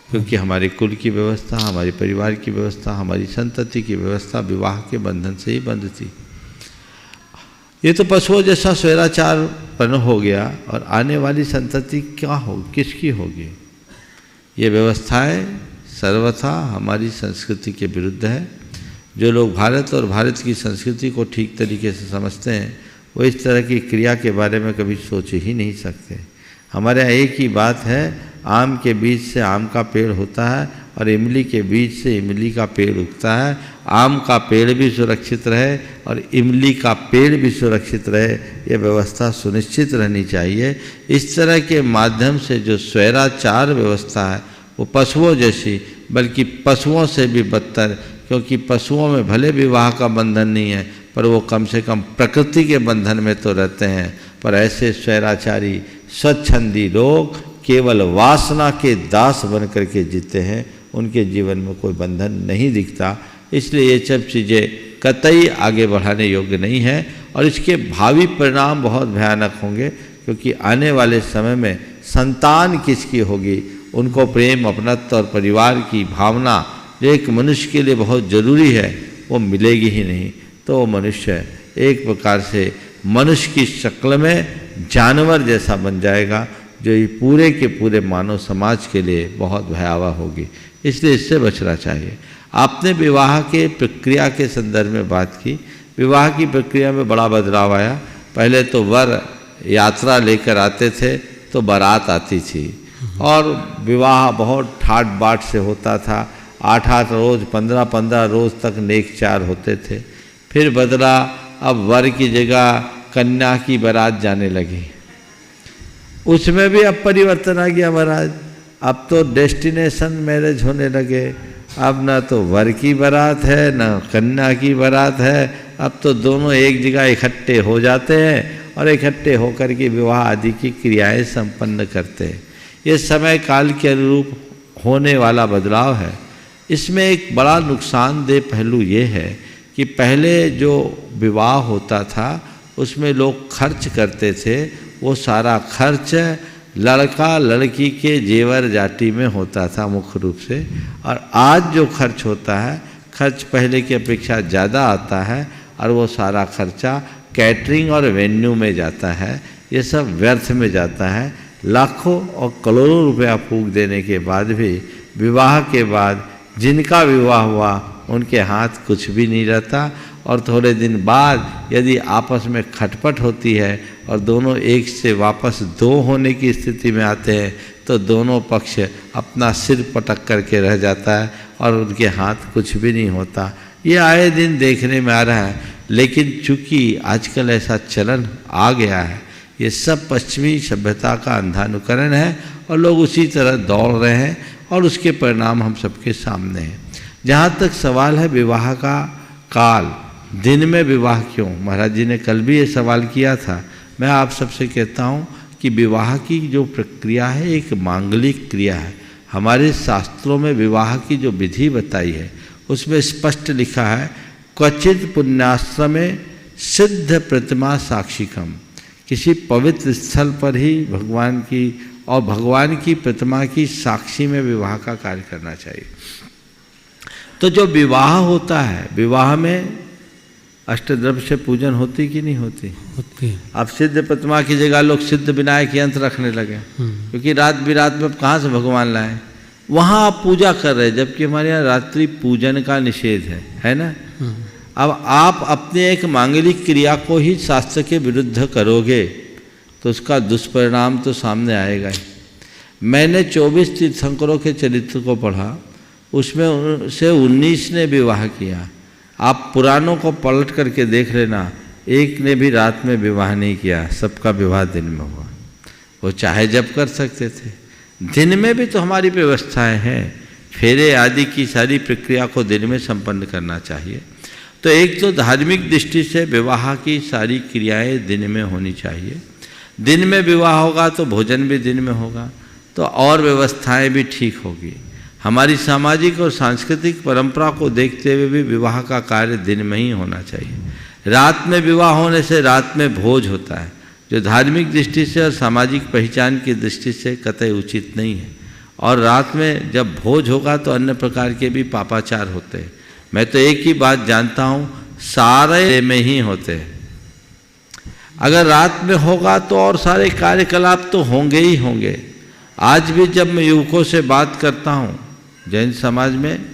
Speaker 2: क्योंकि हमारी कुल की व्यवस्था, हमारी परिवार की व्यवस्था, हमारी संतति की व्यवस्था विवाह के बंधन से ही बंधती। ये तो पशुओं जैसा स्वैराचारपन हो गया, और आने वाली संतति क्या हो, किसकी होगी? ये व्यवस्थाएं सर्वथा हमारी संस्कृति के विरुद्ध है। जो लोग भारत और भारत की संस्कृति को ठीक तरीके से समझते हैं वो इस तरह की क्रिया के बारे में कभी सोच ही नहीं सकते। हमारे यहाँ एक ही बात है, आम के बीज से आम का पेड़ होता है और इमली के बीज से इमली का पेड़ उगता है। आम का पेड़ भी सुरक्षित रहे और इमली का पेड़ भी सुरक्षित रहे, ये व्यवस्था सुनिश्चित रहनी चाहिए। इस तरह के माध्यम से जो स्वैराचार व्यवस्था है वो पशुओं जैसी, बल्कि पशुओं से भी बदतर, क्योंकि पशुओं में भले विवाह का बंधन नहीं है पर वो कम से कम प्रकृति के बंधन में तो रहते हैं। पर ऐसे स्वैराचारी स्वच्छंदी लोग केवल वासना के दास बन करके जीते हैं, उनके जीवन में कोई बंधन नहीं दिखता। इसलिए ये सब चीज़ें कतई आगे बढ़ाने योग्य नहीं है, और इसके भावी परिणाम बहुत भयानक होंगे, क्योंकि आने वाले समय में संतान किसकी होगी, उनको प्रेम, अपनत्व और परिवार की भावना जो एक मनुष्य के लिए बहुत ज़रूरी है वो मिलेगी ही नहीं। तो वो मनुष्य एक प्रकार से मनुष्य की शक्ल में जानवर जैसा बन जाएगा, जो ये पूरे के पूरे मानव समाज के लिए बहुत भयावह होगी। इसलिए इससे बचना चाहिए। आपने विवाह के प्रक्रिया के संदर्भ में बात की। विवाह की प्रक्रिया में बड़ा बदलाव आया। पहले तो वर यात्रा लेकर आते थे तो बारात आती थी, और विवाह बहुत ठाट बाट से होता था। 8-8 रोज़, 15-15 रोज़ तक नेकचार होते थे। फिर बदला, अब वर की जगह कन्या की बारात जाने लगी। उसमें भी अब परिवर्तन आ गया महाराज। अब तो डेस्टिनेशन मैरिज होने लगे। अब ना तो वर की बारात है ना कन्या की बारात है, अब तो दोनों एक जगह इकट्ठे हो जाते हैं और इकट्ठे होकर के विवाह आदि की क्रियाएं संपन्न करते हैं। ये समय काल के अनुरूप होने वाला बदलाव है। इसमें एक बड़ा नुकसानदेह पहलू ये है कि पहले जो विवाह होता था उसमें लोग खर्च करते थे, वो सारा खर्च लड़का लड़की के जेवर जाटी में होता था मुख्य रूप से। और आज जो खर्च होता है, खर्च पहले की अपेक्षा ज़्यादा आता है, और वो सारा खर्चा कैटरिंग और वेन्यू में जाता है। ये सब व्यर्थ में जाता है। लाखों और करोड़ों रुपया फूंक देने के बाद भी विवाह के बाद जिनका विवाह हुआ उनके हाथ कुछ भी नहीं रहता, और थोड़े दिन बाद यदि आपस में खटपट होती है और दोनों एक से वापस दो होने की स्थिति में आते हैं तो दोनों पक्ष अपना सिर पटक करके रह जाता है और उनके हाथ कुछ भी नहीं होता। ये आए दिन देखने में आ रहा है, लेकिन चूंकि आजकल ऐसा चलन आ गया है, ये सब पश्चिमी सभ्यता का अंधानुकरण है और लोग उसी तरह दौड़ रहे हैं और उसके परिणाम हम सबके सामने हैं। जहाँ तक सवाल है विवाह का काल, दिन में विवाह क्यों, महाराज जी ने कल भी ये सवाल किया था। मैं आप सबसे कहता हूँ कि विवाह की जो प्रक्रिया है एक मांगलिक क्रिया है। हमारे शास्त्रों में विवाह की जो विधि बताई है उसमें स्पष्ट लिखा है, क्वचित पुण्याश्रमे सिद्ध प्रतिमा साक्षिकम। किसी पवित्र स्थल पर ही भगवान की और भगवान की प्रतिमा की साक्षी में विवाह का कार्य करना चाहिए। तो जो विवाह होता है, विवाह में अष्टद्रव्य से पूजन होती कि नहीं होती?
Speaker 7: होती है।
Speaker 2: अब सिद्ध प्रतिमा की जगह लोग सिद्ध विनायक यंत्र रखने लगे, क्योंकि रात बिरात में कहाँ से भगवान लाए, वहाँ आप पूजा कर रहे हैं, जबकि हमारे यहाँ रात्रि पूजन का निषेध है ना। अब आप अपने एक मांगलिक क्रिया को ही शास्त्र के विरुद्ध करोगे तो उसका दुष्परिणाम तो सामने आएगा ही। मैंने 24 तीर्थंकरों के चरित्र को पढ़ा, उसमें से 19 ने विवाह किया। आप पुराणों को पलट करके देख लेना, एक ने भी रात में विवाह नहीं किया, सबका विवाह दिन में हुआ। वो चाहे जब कर सकते थे, दिन में भी तो हमारी व्यवस्थाएं हैं, फेरे आदि की सारी प्रक्रिया को दिन में संपन्न करना चाहिए। तो एक तो धार्मिक दृष्टि से विवाह की सारी क्रियाएं दिन में होनी चाहिए। दिन में विवाह होगा तो भोजन भी दिन में होगा, तो और व्यवस्थाएं भी ठीक होगी। हमारी सामाजिक और सांस्कृतिक परंपरा को देखते हुए भी विवाह का कार्य दिन में ही होना चाहिए। रात में विवाह होने से रात में भोज होता है, जो धार्मिक दृष्टि से और सामाजिक पहचान की दृष्टि से कतई उचित नहीं है। और रात में जब भोज होगा तो अन्य प्रकार के भी पापाचार होते हैं। मैं तो एक ही बात जानता हूँ, सारे में ही होते हैं। अगर रात में होगा तो और सारे कार्यकलाप तो होंगे ही होंगे। आज भी जब मैं युवकों से बात करता हूँ जैन समाज में,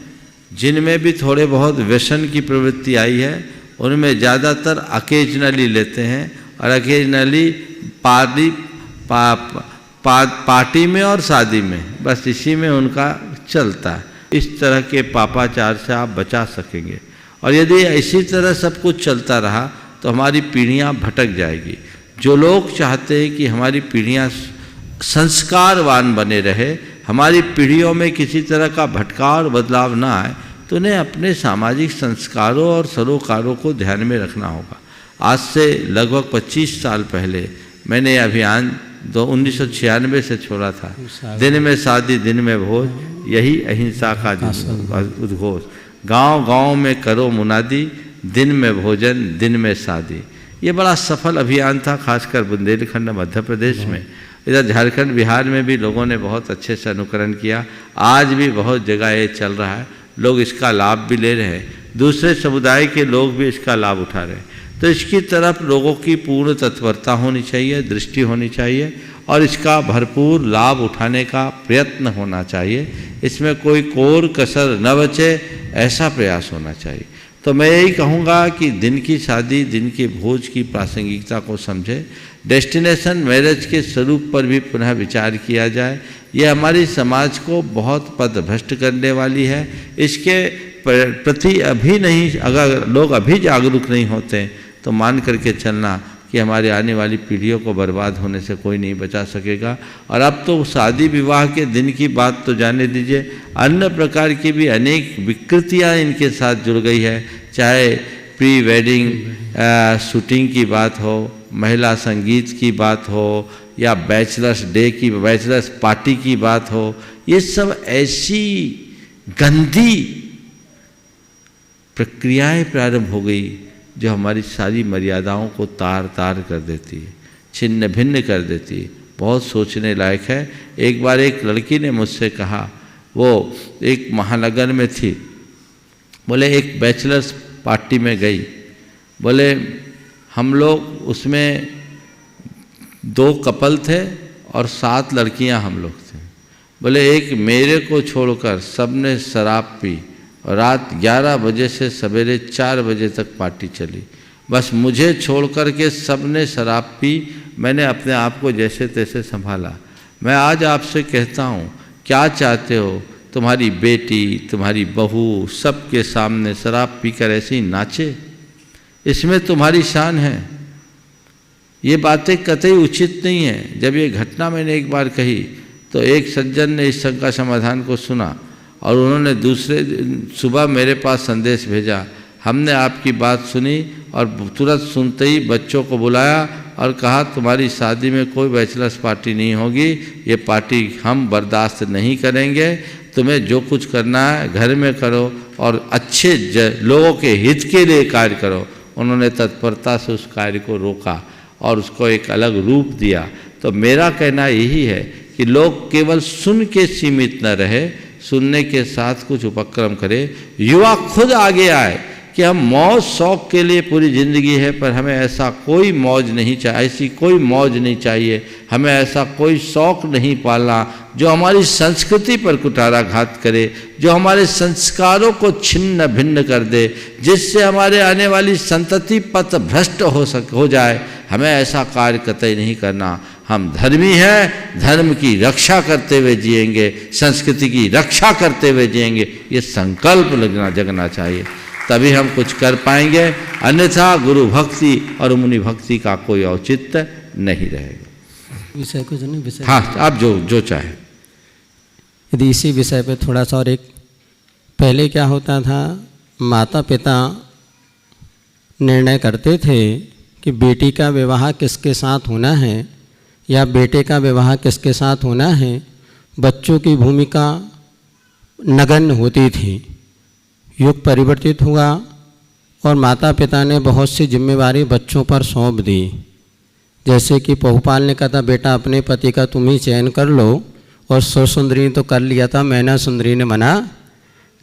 Speaker 2: जिनमें भी थोड़े बहुत व्यसन की प्रवृत्ति आई है, उनमें ज़्यादातर अकेजनली लेते हैं और अकेजनली पार्टी में और शादी में, बस इसी में उनका चलता है। इस तरह के पापाचार से आप बचा सकेंगे। और यदि इसी तरह सब कुछ चलता रहा तो हमारी पीढ़ियाँ भटक जाएगी। जो लोग चाहते हैं कि हमारी पीढ़ियाँ संस्कारवान बने रहे, हमारी पीढ़ियों में किसी तरह का भटकाव और बदलाव ना आए, तो उन्हें अपने सामाजिक संस्कारों और सरोकारों को ध्यान में रखना होगा। आज से लगभग 25 साल पहले मैंने ये अभियान 1996 से छोड़ा था। दिन में शादी दिन में भोज, यही अहिंसा का उद्घोष। गांव-गांव में करो मुनादी, दिन में भोजन दिन में शादी। ये बड़ा सफल अभियान था, खासकर बुंदेलखंड मध्य प्रदेश में। इधर झारखंड बिहार में भी लोगों ने बहुत अच्छे से अनुकरण किया। आज भी बहुत जगह ये चल रहा है, लोग इसका लाभ भी ले रहे हैं, दूसरे समुदाय के लोग भी इसका लाभ उठा रहे हैं। तो इसकी तरफ लोगों की पूर्ण तत्परता होनी चाहिए, दृष्टि होनी चाहिए और इसका भरपूर लाभ उठाने का प्रयत्न होना चाहिए। इसमें कोई कोर कसर न बचे, ऐसा प्रयास होना चाहिए। तो मैं यही कहूँगा कि दिन की शादी, दिन के भोज की प्रासंगिकता को समझे, डेस्टिनेशन मैरिज के स्वरूप पर भी पुनः विचार किया जाए। यह हमारी समाज को बहुत पथभ्रष्ट करने वाली है। इसके प्रति अभी नहीं, अगर लोग अभी जागरूक नहीं होते तो मान करके चलना कि हमारे आने वाली पीढ़ियों को बर्बाद होने से कोई नहीं बचा सकेगा। और अब तो शादी विवाह के दिन की बात तो जाने दीजिए, अन्य प्रकार की भी अनेक विकृतियां इनके साथ जुड़ गई है। चाहे प्री वेडिंग शूटिंग की बात हो, महिला संगीत की बात हो, या बैचलर्स डे की, बैचलर्स पार्टी की बात हो, ये सब ऐसी गंदी प्रक्रियाएं प्रारंभ हो गई जो हमारी सारी मर्यादाओं को तार तार कर देती है, छिन्न भिन्न कर देती है। बहुत सोचने लायक है। एक बार एक लड़की ने मुझसे कहा, वो एक महानगर में थी, बोले एक बैचलर्स पार्टी में गई, बोले हम लोग उसमें 2 कपल थे और 7 लड़कियां हम लोग थे। बोले एक मेरे को छोड़कर सबने शराब पी और रात 11 बजे से सवेरे 4 बजे तक पार्टी चली। बस मुझे छोड़ कर के सबने शराब पी, मैंने अपने आप को जैसे तैसे संभाला। मैं आज आपसे कहता हूँ, क्या चाहते हो? तुम्हारी बेटी, तुम्हारी बहू सबके सामने शराब पीकर ऐसे ही नाचे? इसमें तुम्हारी शान है? ये बातें कतई उचित नहीं है। जब ये घटना मैंने एक बार कही तो एक सज्जन ने इस शंका समाधान को सुना और उन्होंने दूसरे दिन सुबह मेरे पास संदेश भेजा, हमने आपकी बात सुनी और तुरंत सुनते ही बच्चों को बुलाया और कहा तुम्हारी शादी में कोई बैचलर्स पार्टी नहीं होगी, ये पार्टी हम बर्दाश्त नहीं करेंगे, तुम्हें जो कुछ करना है घर में करो और अच्छे लोगों के हित के लिए कार्य करो। उन्होंने तत्परता से उस कार्य को रोका और उसको एक अलग रूप दिया। तो मेरा कहना यही है कि लोग केवल सुन के सीमित न रहे, सुनने के साथ कुछ उपक्रम करे। युवा खुद आगे आए कि हम मौज शौक के लिए पूरी ज़िंदगी है, पर हमें ऐसा कोई मौज नहीं चाहिए, ऐसी कोई मौज नहीं चाहिए, हमें ऐसा कोई शौक नहीं पालना जो हमारी संस्कृति पर कुठाराघात करे, जो हमारे संस्कारों को छिन्न भिन्न कर दे, जिससे हमारे आने वाली संतति पथ भ्रष्ट हो जाए। हमें ऐसा कार्य कतई नहीं करना। हम धर्मी हैं, धर्म की रक्षा करते हुए जिएंगे, संस्कृति की रक्षा करते हुए जिएंगे, ये संकल्प जगना चाहिए, तभी हम कुछ कर पाएंगे। अन्यथा गुरु भक्ति और मुनि भक्ति का कोई औचित्य नहीं रहेगा।
Speaker 7: विषय कुछ नहीं, विषय
Speaker 2: हाँ, आप जो चाहे।
Speaker 7: यदि इसी विषय पे थोड़ा सा और एक, पहले क्या होता था, माता पिता निर्णय करते थे कि बेटी का विवाह किसके साथ होना है या बेटे का विवाह किसके साथ होना है। बच्चों की भूमिका नगण्य होती थी। युग परिवर्तित हुआ और माता पिता ने बहुत सी जिम्मेवारी बच्चों पर सौंप दी। जैसे कि पहुपाल ने कहा था, बेटा अपने पति का तुम ही चयन कर लो, और सुरसुंदरी ने तो कर लिया था, मैना सुंदरी ने मना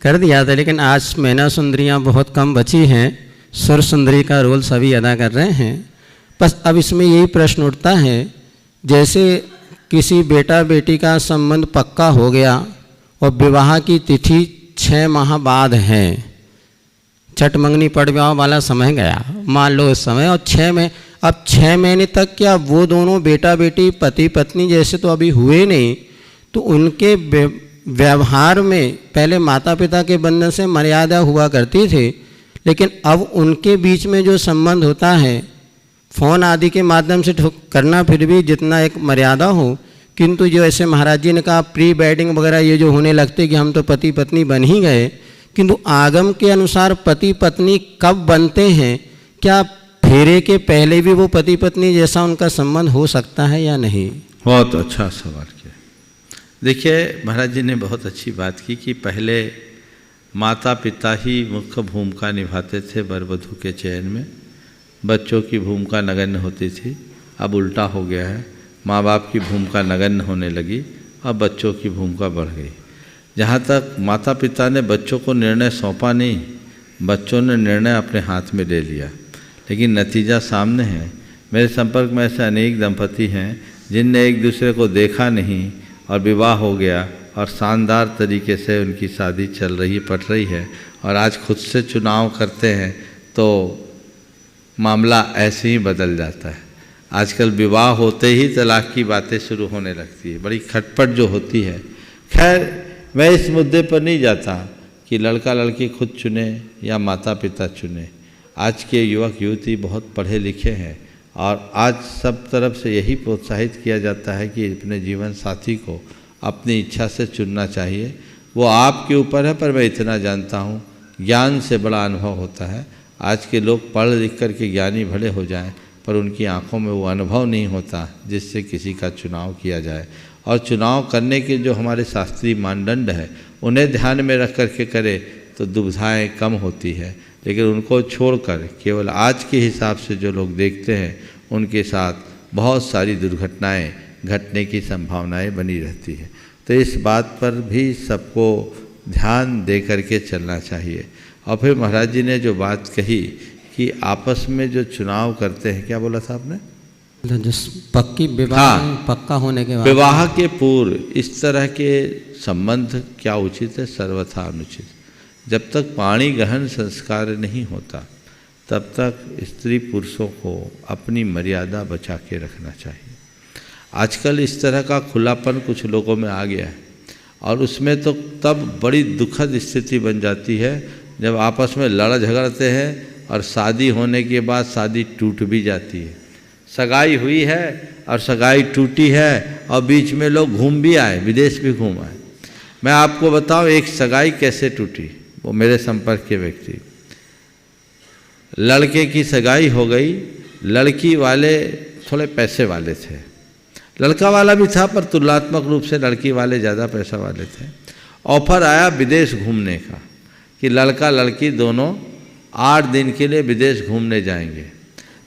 Speaker 7: कर दिया था। लेकिन आज मैना सुंदरियाँ बहुत कम बची हैं, सुरसुंदरी का रोल सभी अदा कर रहे हैं। बस अब इसमें यही प्रश्न उठता है, जैसे किसी बेटा बेटी का संबंध पक्का हो गया और विवाह की तिथि 6 माह बाद है, छठ मंगनी पड़ विवाह वाला समय गया, मान लो उस समय, और 6 महीने तक क्या वो दोनों बेटा बेटी पति पत्नी जैसे तो अभी हुए नहीं, तो उनके व्यवहार में पहले माता पिता के बंधन से मर्यादा हुआ करती थी, लेकिन अब उनके बीच में जो संबंध होता है फ़ोन आदि के माध्यम से करना, फिर भी जितना एक मर्यादा हो, किंतु जो ऐसे महाराज जी ने कहा प्री वेडिंग वगैरह ये जो होने लगते कि हम तो पति पत्नी बन ही गए, किंतु आगम के अनुसार पति पत्नी कब बनते हैं? क्या फेरे के पहले भी वो पति पत्नी जैसा उनका संबंध हो सकता है या नहीं?
Speaker 2: बहुत अच्छा सवाल किया। देखिए, महाराज जी ने बहुत अच्छी बात की कि पहले माता पिता ही मुख्य भूमिका निभाते थे वर वधू के चयन में, बच्चों की भूमिका नगण्य होती थी। अब उल्टा हो गया है, माँ बाप की भूमिका नगण्य होने लगी और बच्चों की भूमिका बढ़ गई। जहाँ तक माता पिता ने बच्चों को निर्णय सौंपा नहीं, बच्चों ने निर्णय अपने हाथ में ले लिया, लेकिन नतीजा सामने है। मेरे संपर्क में ऐसे अनेक दंपति हैं जिनने एक दूसरे को देखा नहीं और विवाह हो गया और शानदार तरीके से उनकी शादी चल रही पट रही है, और आज खुद से चुनाव करते हैं तो मामला ऐसे ही बदल जाता है। आजकल विवाह होते ही तलाक की बातें शुरू होने लगती है, बड़ी खटपट जो होती है। खैर, मैं इस मुद्दे पर नहीं जाता कि लड़का लड़की खुद चुने या माता पिता चुने। आज के युवक युवती बहुत पढ़े लिखे हैं और आज सब तरफ से यही प्रोत्साहित किया जाता है कि अपने जीवन साथी को अपनी इच्छा से चुनना चाहिए। वो आपके ऊपर है, पर मैं इतना जानता हूँ, ज्ञान से बड़ा अनुभव होता है। आज के लोग पढ़ लिख कर के ज्ञानी भले हो जाएं, पर उनकी आंखों में वो अनुभव नहीं होता जिससे किसी का चुनाव किया जाए। और चुनाव करने के जो हमारे शास्त्रीय मानदंड है, उन्हें ध्यान में रख कर के करे तो दुविधाएँ कम होती है। लेकिन उनको छोड़कर केवल आज के हिसाब से जो लोग देखते हैं, उनके साथ बहुत सारी दुर्घटनाएं घटने की संभावनाएं बनी रहती है। तो इस बात पर भी सबको ध्यान दे करके चलना चाहिए। और फिर महाराज जी ने जो बात कही कि आपस में जो चुनाव करते हैं, क्या बोला था आपने?
Speaker 7: जिस पक्की विवाह
Speaker 2: हाँ।
Speaker 7: पक्का होने के बाद
Speaker 2: विवाह के पूर्व इस तरह के संबंध क्या उचित है? सर्वथा अनुचित। जब तक पाणी गहन संस्कार नहीं होता तब तक स्त्री पुरुषों को अपनी मर्यादा बचा के रखना चाहिए। आजकल इस तरह का खुलापन कुछ लोगों में आ गया है और उसमें तो तब बड़ी दुखद स्थिति बन जाती है जब आपस में लड़ झगड़ते हैं और शादी होने के बाद शादी टूट भी जाती है। सगाई हुई है और सगाई टूटी है और बीच में लोग घूम भी आए, विदेश भी घूम आए। मैं आपको बताऊं एक सगाई कैसे टूटी, वो मेरे संपर्क के व्यक्ति। लड़के की सगाई हो गई, लड़की वाले थोड़े पैसे वाले थे, लड़का वाला भी था पर तुलनात्मक रूप से लड़की वाले ज़्यादा पैसा वाले थे। ऑफर आया विदेश घूमने का कि लड़का लड़की दोनों 8 दिन के लिए विदेश घूमने जाएंगे।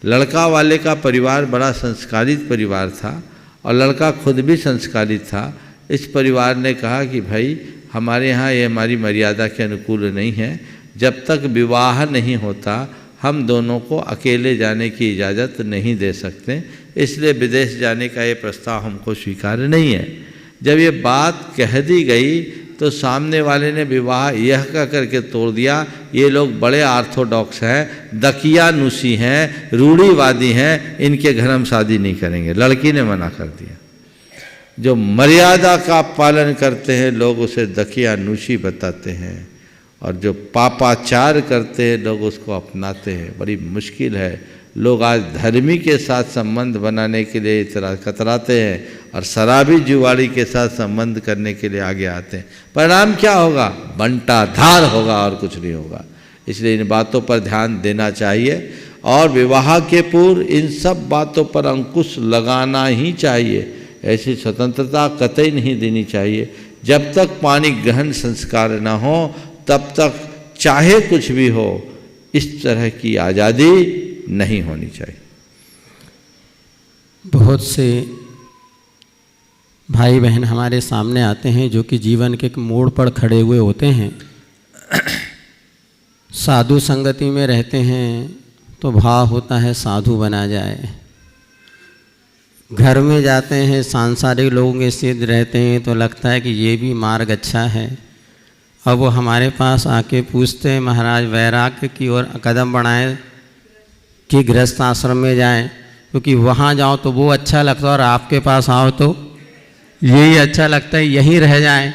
Speaker 2: लड़का वाले का परिवार बड़ा संस्कारित परिवार था और लड़का खुद भी संस्कारित था। इस परिवार ने कहा कि भाई हमारे यहाँ ये हमारी मर्यादा के अनुकूल नहीं है, जब तक विवाह नहीं होता हम दोनों को अकेले जाने की इजाज़त नहीं दे सकते, इसलिए विदेश जाने का ये प्रस्ताव हमको स्वीकार्य नहीं है। जब ये बात कह दी गई तो सामने वाले ने विवाह यह कह करके तोड़ दिया, ये लोग बड़े ऑर्थोडॉक्स हैं, दकियानुसी हैं, रूढ़िवादी हैं, इनके घर हम शादी नहीं करेंगे। लड़की ने मना कर दिया। जो मर्यादा का पालन करते हैं लोग उसे दकियानुसी बताते हैं और जो पापाचार करते हैं लोग उसको अपनाते हैं। बड़ी मुश्किल है। लोग आज धर्मी के साथ संबंध बनाने के लिए कतराते हैं और शराबी जुआड़ी के साथ संबंध करने के लिए आगे आते हैं। परिणाम क्या होगा? बंटाधार होगा और कुछ नहीं होगा। इसलिए इन बातों पर ध्यान देना चाहिए और विवाह के पूर्व इन सब बातों पर अंकुश लगाना ही चाहिए। ऐसी स्वतंत्रता कतई नहीं देनी चाहिए। जब तक पाणी गहन संस्कार न हो तब तक चाहे कुछ भी हो इस तरह की आज़ादी नहीं होनी चाहिए।
Speaker 7: बहुत से भाई बहन हमारे सामने आते हैं जो कि जीवन के एक मोड़ पर खड़े हुए होते हैं। साधु संगति में रहते हैं तो भाव होता है साधु बना जाए, घर में जाते हैं सांसारिक लोगों के साथ रहते हैं तो लगता है कि ये भी मार्ग अच्छा है। अब वो हमारे पास आके पूछते हैं महाराज वैराग्य की ओर कदम बढ़ाएं कि गृहस्थ आश्रम में जाएं, क्योंकि वहाँ जाओ तो वो अच्छा लगता है और आपके पास आओ तो यही अच्छा लगता है, यहीं रह जाएं।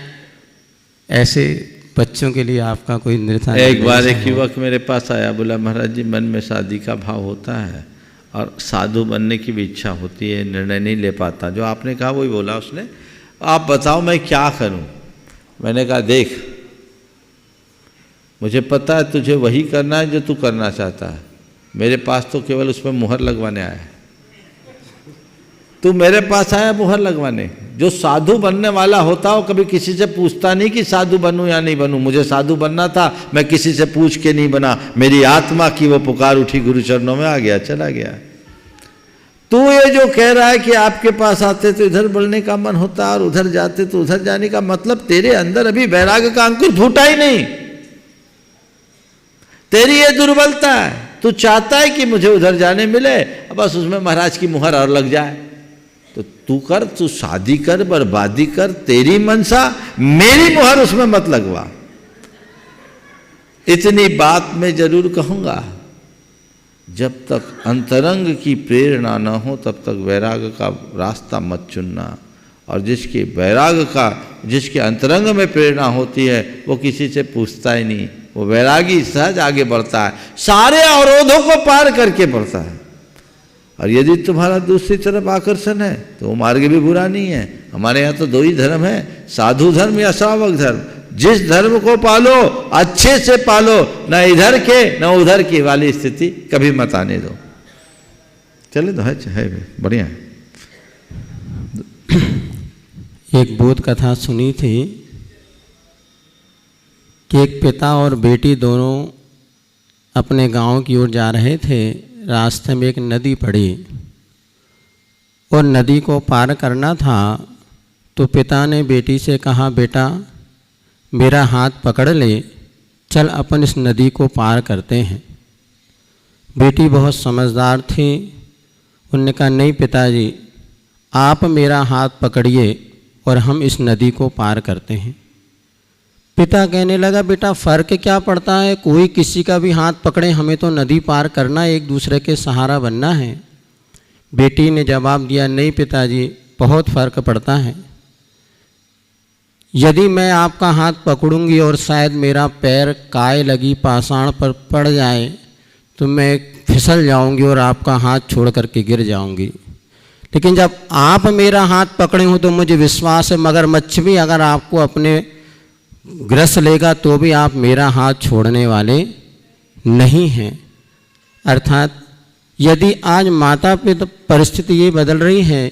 Speaker 7: ऐसे बच्चों के लिए आपका कोई निर्धारण?
Speaker 2: एक बार एक युवक मेरे पास आया, बोला महाराज जी मन में शादी का भाव होता है और साधु बनने की भी इच्छा होती है, निर्णय नहीं ले पाता। जो आपने कहा वही बोला उसने। आप बताओ मैं क्या करूं? मैंने कहा देख मुझे पता है तुझे वही करना है जो तू करना चाहता है, मेरे पास तो केवल उसमें मुहर लगवाने आया है। तू मेरे पास आया मुहर लगवाने। जो साधु बनने वाला होता वो कभी किसी से पूछता नहीं कि साधु बनूं या नहीं बनूं। मुझे साधु बनना था, मैं किसी से पूछ के नहीं बना, मेरी आत्मा की वो पुकार उठी, गुरु चरणों में आ गया, चला गया। तू ये जो कह रहा है कि आपके पास आते तो इधर बढ़ने का मन होता और उधर जाते तो उधर जाने का, मतलब तेरे अंदर अभी वैराग्य का अंकुर फूटा ही नहीं। तेरी ये दुर्बलता है, तू चाहता है कि मुझे उधर जाने मिले, बस उसमें महाराज की मुहर और लग जाए। तो तू कर, तू शादी कर, बर्बादी कर, तेरी मनसा, मेरी मुहर उसमें मत लगवा। इतनी बात मैं जरूर कहूंगा, जब तक अंतरंग की प्रेरणा न हो तब तक वैराग्य का रास्ता मत चुनना। और जिसके वैराग्य का, जिसके अंतरंग में प्रेरणा होती है वो किसी से पूछता ही नहीं, वो वैरागी सहज आगे बढ़ता है, सारे अवरोधों को पार करके बढ़ता है। और यदि तुम्हारा दूसरी तरफ आकर्षण है तो वो मार्ग भी बुरा नहीं है। हमारे यहाँ तो 2 ही धर्म है, साधु धर्म या श्रावक धर्म। जिस धर्म को पालो अच्छे से पालो, न इधर के न उधर की वाली स्थिति कभी मत आने दो। चले तो है बढ़िया है।
Speaker 7: एक बोध कथा सुनी थी कि एक पिता और बेटी दोनों अपने गांव की ओर जा रहे थे। रास्ते में एक नदी पड़ी और नदी को पार करना था तो पिता ने बेटी से कहा, बेटा मेरा हाथ पकड़ ले, चल अपन इस नदी को पार करते हैं। बेटी बहुत समझदार थी, उन्होंने कहा नहीं पिताजी, आप मेरा हाथ पकड़िए और हम इस नदी को पार करते हैं। पिता कहने लगा बेटा फ़र्क क्या पड़ता है, कोई किसी का भी हाथ पकड़े, हमें तो नदी पार करना, एक दूसरे के सहारा बनना है। बेटी ने जवाब दिया नहीं पिताजी, बहुत फ़र्क पड़ता है। यदि मैं आपका हाथ पकड़ूंगी और शायद मेरा पैर काय लगी पाषाण पर पड़ जाए तो मैं फिसल जाऊंगी और आपका हाथ छोड़ करके गिर जाऊंगी, लेकिन जब आप मेरा हाथ पकड़े हो तो मुझे विश्वास है मगरमच्छ भी अगर आपको अपने ग्रस लेगा तो भी आप मेरा हाथ छोड़ने वाले नहीं हैं। अर्थात यदि आज माता पिता परिस्थिति ये बदल रही है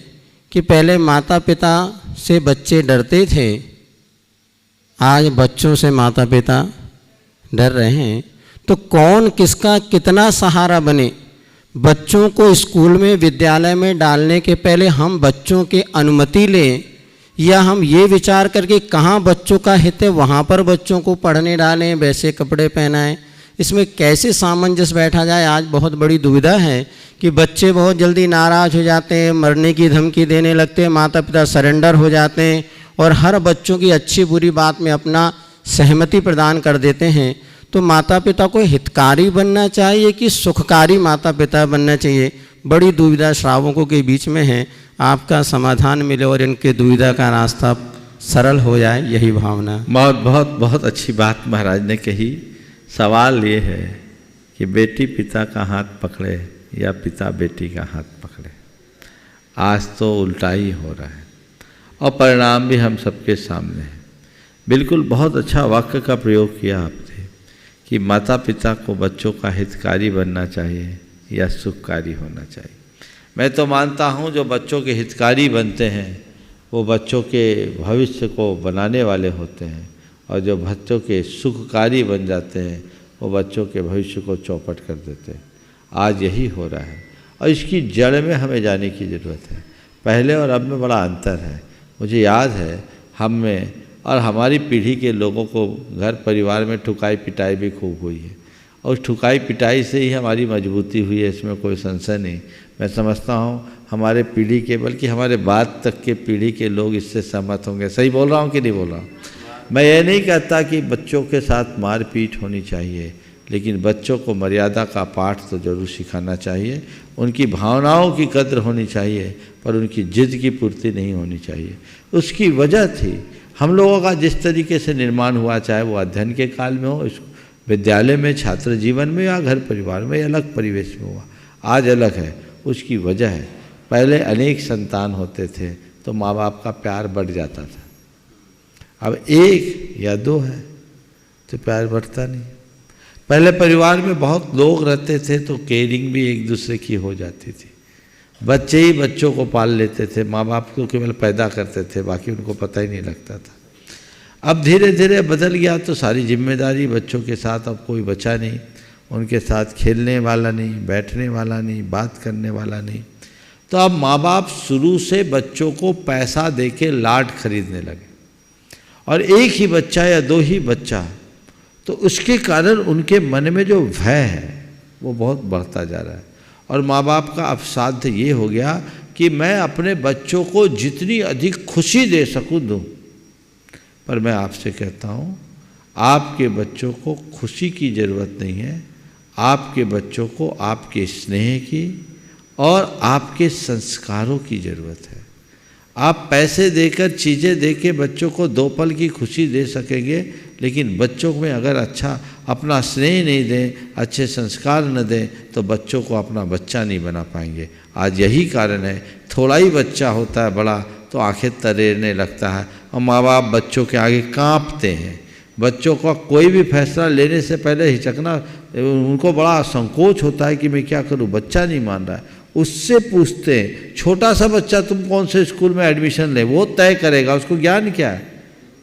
Speaker 7: कि पहले माता पिता से बच्चे डरते थे, आज बच्चों से माता पिता डर रहे हैं, तो कौन किसका कितना सहारा बने। बच्चों को स्कूल में विद्यालय में डालने के पहले हम बच्चों की अनुमति लें या हम ये विचार करके कहाँ बच्चों का हित है वहाँ पर बच्चों को पढ़ने डालें, वैसे कपड़े पहनाएं, इसमें कैसे सामंजस्य बैठा जाए। आज बहुत बड़ी दुविधा है कि बच्चे बहुत जल्दी नाराज़ हो जाते हैं, मरने की धमकी देने लगते हैं, माता पिता सरेंडर हो जाते हैं और हर बच्चों की अच्छी बुरी बात में अपना सहमति प्रदान कर देते हैं। तो माता पिता को हितकारी बनना चाहिए कि सुखकारी माता पिता बनना चाहिए, बड़ी दुविधा श्रावकों के बीच में है। आपका समाधान मिले और इनके दुविधा का रास्ता सरल हो जाए, यही भावना।
Speaker 2: बहुत बहुत बहुत अच्छी बात महाराज ने कही। सवाल ये है कि बेटी पिता का हाथ पकड़े या पिता बेटी का हाथ पकड़े। आज तो उल्टा ही हो रहा है और परिणाम भी हम सबके सामने है। बिल्कुल बहुत अच्छा वाक्य का प्रयोग किया आपने कि माता पिता को बच्चों का हितकारी बनना चाहिए या सुखकारी होना चाहिए। मैं तो मानता हूँ जो बच्चों के हितकारी बनते हैं वो बच्चों के भविष्य को बनाने वाले होते हैं और जो बच्चों के सुखकारी बन जाते हैं वो बच्चों के भविष्य को चौपट कर देते हैं। आज यही हो रहा है और इसकी जड़ में हमें जाने की ज़रूरत है। पहले और अब में बड़ा अंतर है। मुझे याद है हम में और हमारी पीढ़ी के लोगों को घर परिवार में ठुकाई पिटाई भी खूब हुई है और उस ठुकाई पिटाई से ही हमारी मजबूती हुई है, इसमें कोई संशय नहीं। मैं समझता हूँ हमारे पीढ़ी के बल्कि हमारे बाद तक के पीढ़ी के लोग इससे सहमत होंगे। सही बोल रहा हूँ कि नहीं बोल रहा हूँ? मैं ये नहीं कहता कि बच्चों के साथ मारपीट होनी चाहिए, लेकिन बच्चों को मर्यादा का पाठ तो जरूर सिखाना चाहिए। उनकी भावनाओं की कद्र होनी चाहिए पर उनकी जिद की पूर्ति नहीं होनी चाहिए। उसकी वजह थी हम लोगों का जिस तरीके से निर्माण हुआ, चाहे वो अध्ययन के काल में हो, विद्यालय में, छात्र जीवन में या घर परिवार में, अलग परिवेश में हुआ, आज अलग है। उसकी वजह है पहले अनेक संतान होते थे तो माँ बाप का प्यार बढ़ जाता था, अब एक या दो है तो प्यार बढ़ता नहीं। पहले परिवार में बहुत लोग रहते थे तो केयरिंग भी एक दूसरे की हो जाती थी। बच्चे ही बच्चों को पाल लेते थे, माँ बाप को केवल पैदा करते थे, बाकी उनको पता ही नहीं लगता था। अब धीरे धीरे बदल गया तो सारी जिम्मेदारी बच्चों के साथ अब कोई बचा नहीं, उनके साथ खेलने वाला नहीं, बैठने वाला नहीं, बात करने वाला नहीं। तो अब माँ बाप शुरू से बच्चों को पैसा दे के लाड खरीदने लगे और एक ही बच्चा या दो ही बच्चा, तो उसके कारण उनके मन में जो भय है वो बहुत बढ़ता जा रहा है और माँ बाप का अवसाद ये हो गया कि मैं अपने बच्चों को जितनी अधिक खुशी दे सकूँ दूँ। पर मैं आपसे कहता हूँ आपके बच्चों को खुशी की ज़रूरत नहीं है, आपके बच्चों को आपके स्नेह की और आपके संस्कारों की ज़रूरत है। आप पैसे देकर चीज़ें दे के बच्चों को दो पल की खुशी दे सकेंगे, लेकिन बच्चों में अगर अच्छा अपना स्नेह नहीं दें, अच्छे संस्कार न दें तो बच्चों को अपना बच्चा नहीं बना पाएंगे। आज यही कारण है थोड़ा ही बच्चा होता है बड़ा तो आंखें तरेरने लगता है और माँ बाप बच्चों के आगे कांपते हैं। बच्चों का कोई भी फैसला लेने से पहले हिचकना, उनको बड़ा संकोच होता है कि मैं क्या करूँ, बच्चा नहीं मान रहा है। उससे पूछते हैं छोटा सा बच्चा तुम कौन से स्कूल में एडमिशन ले, वो तय करेगा, उसको ज्ञान क्या है।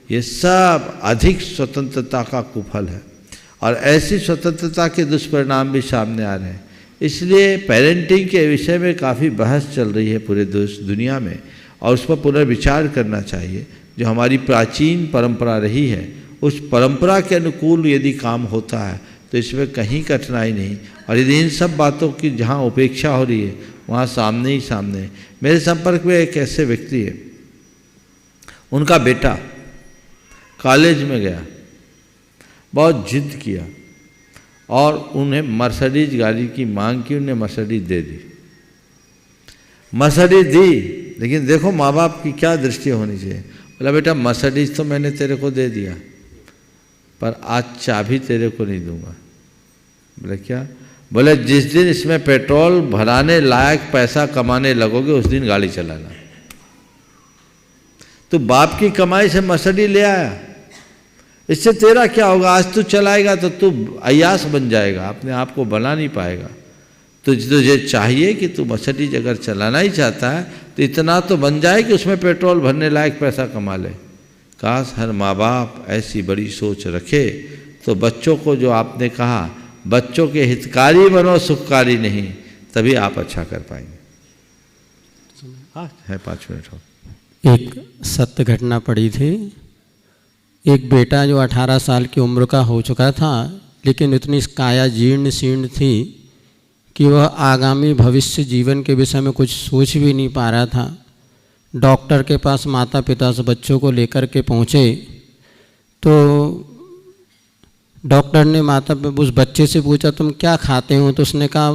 Speaker 2: ये सब अधिक स्वतंत्रता का कुफल है और ऐसी स्वतंत्रता के दुष्परिणाम भी सामने आ रहे हैं। इसलिए पेरेंटिंग के विषय में काफ़ी बहस चल रही है पूरे दुनिया में और उस पर पुनर्विचार करना चाहिए। जो हमारी प्राचीन परंपरा रही है उस परंपरा के अनुकूल यदि काम होता है तो इसमें कहीं कठिनाई नहीं और यदि इन सब बातों की जहाँ उपेक्षा हो रही है वहाँ सामने ही सामने। मेरे संपर्क में एक ऐसे व्यक्ति है, उनका बेटा कॉलेज में गया, बहुत जिद किया और उन्हें मर्सिडीज गाड़ी की मांग की, उन्हें मर्सिडीज दे दी। मर्सिडीज दी, लेकिन देखो माँ बाप की क्या दृष्टि होनी चाहिए। बोला बेटा मर्सिडीज तो मैंने तेरे को दे दिया, पर आज चाबी तेरे को नहीं दूंगा। बोले क्या? बोले जिस दिन इसमें पेट्रोल भराने लायक पैसा कमाने लगोगे उस दिन गाड़ी चलाना। तो बाप की कमाई से मर्सिडीज ले आया, इससे तेरा क्या होगा? आज तू चलाएगा तो तू अय्यास बन जाएगा, अपने आप को बना नहीं पाएगा। तो तुझे चाहिए कि तू मर्सिडीज अगर चलाना ही चाहता है तो इतना तो बन जाए कि उसमें पेट्रोल भरने लायक पैसा कमा ले। काश हर माँ बाप ऐसी बड़ी सोच रखे तो बच्चों को, जो आपने कहा, बच्चों के हितकारी बनो, सुखकारी नहीं, तभी आप अच्छा कर पाएंगे। हाँ है 5 मिनट और।
Speaker 7: एक सत्य घटना पड़ी थी। एक बेटा जो 18 साल की उम्र का हो चुका था, लेकिन इतनी काया जीर्ण शीर्ण थी कि वह आगामी भविष्य जीवन के विषय में कुछ सोच भी नहीं पा रहा था। डॉक्टर के पास माता पिता से बच्चों को लेकर के पहुँचे तो डॉक्टर ने उस बच्चे से पूछा तुम क्या खाते हो? तो उसने कहा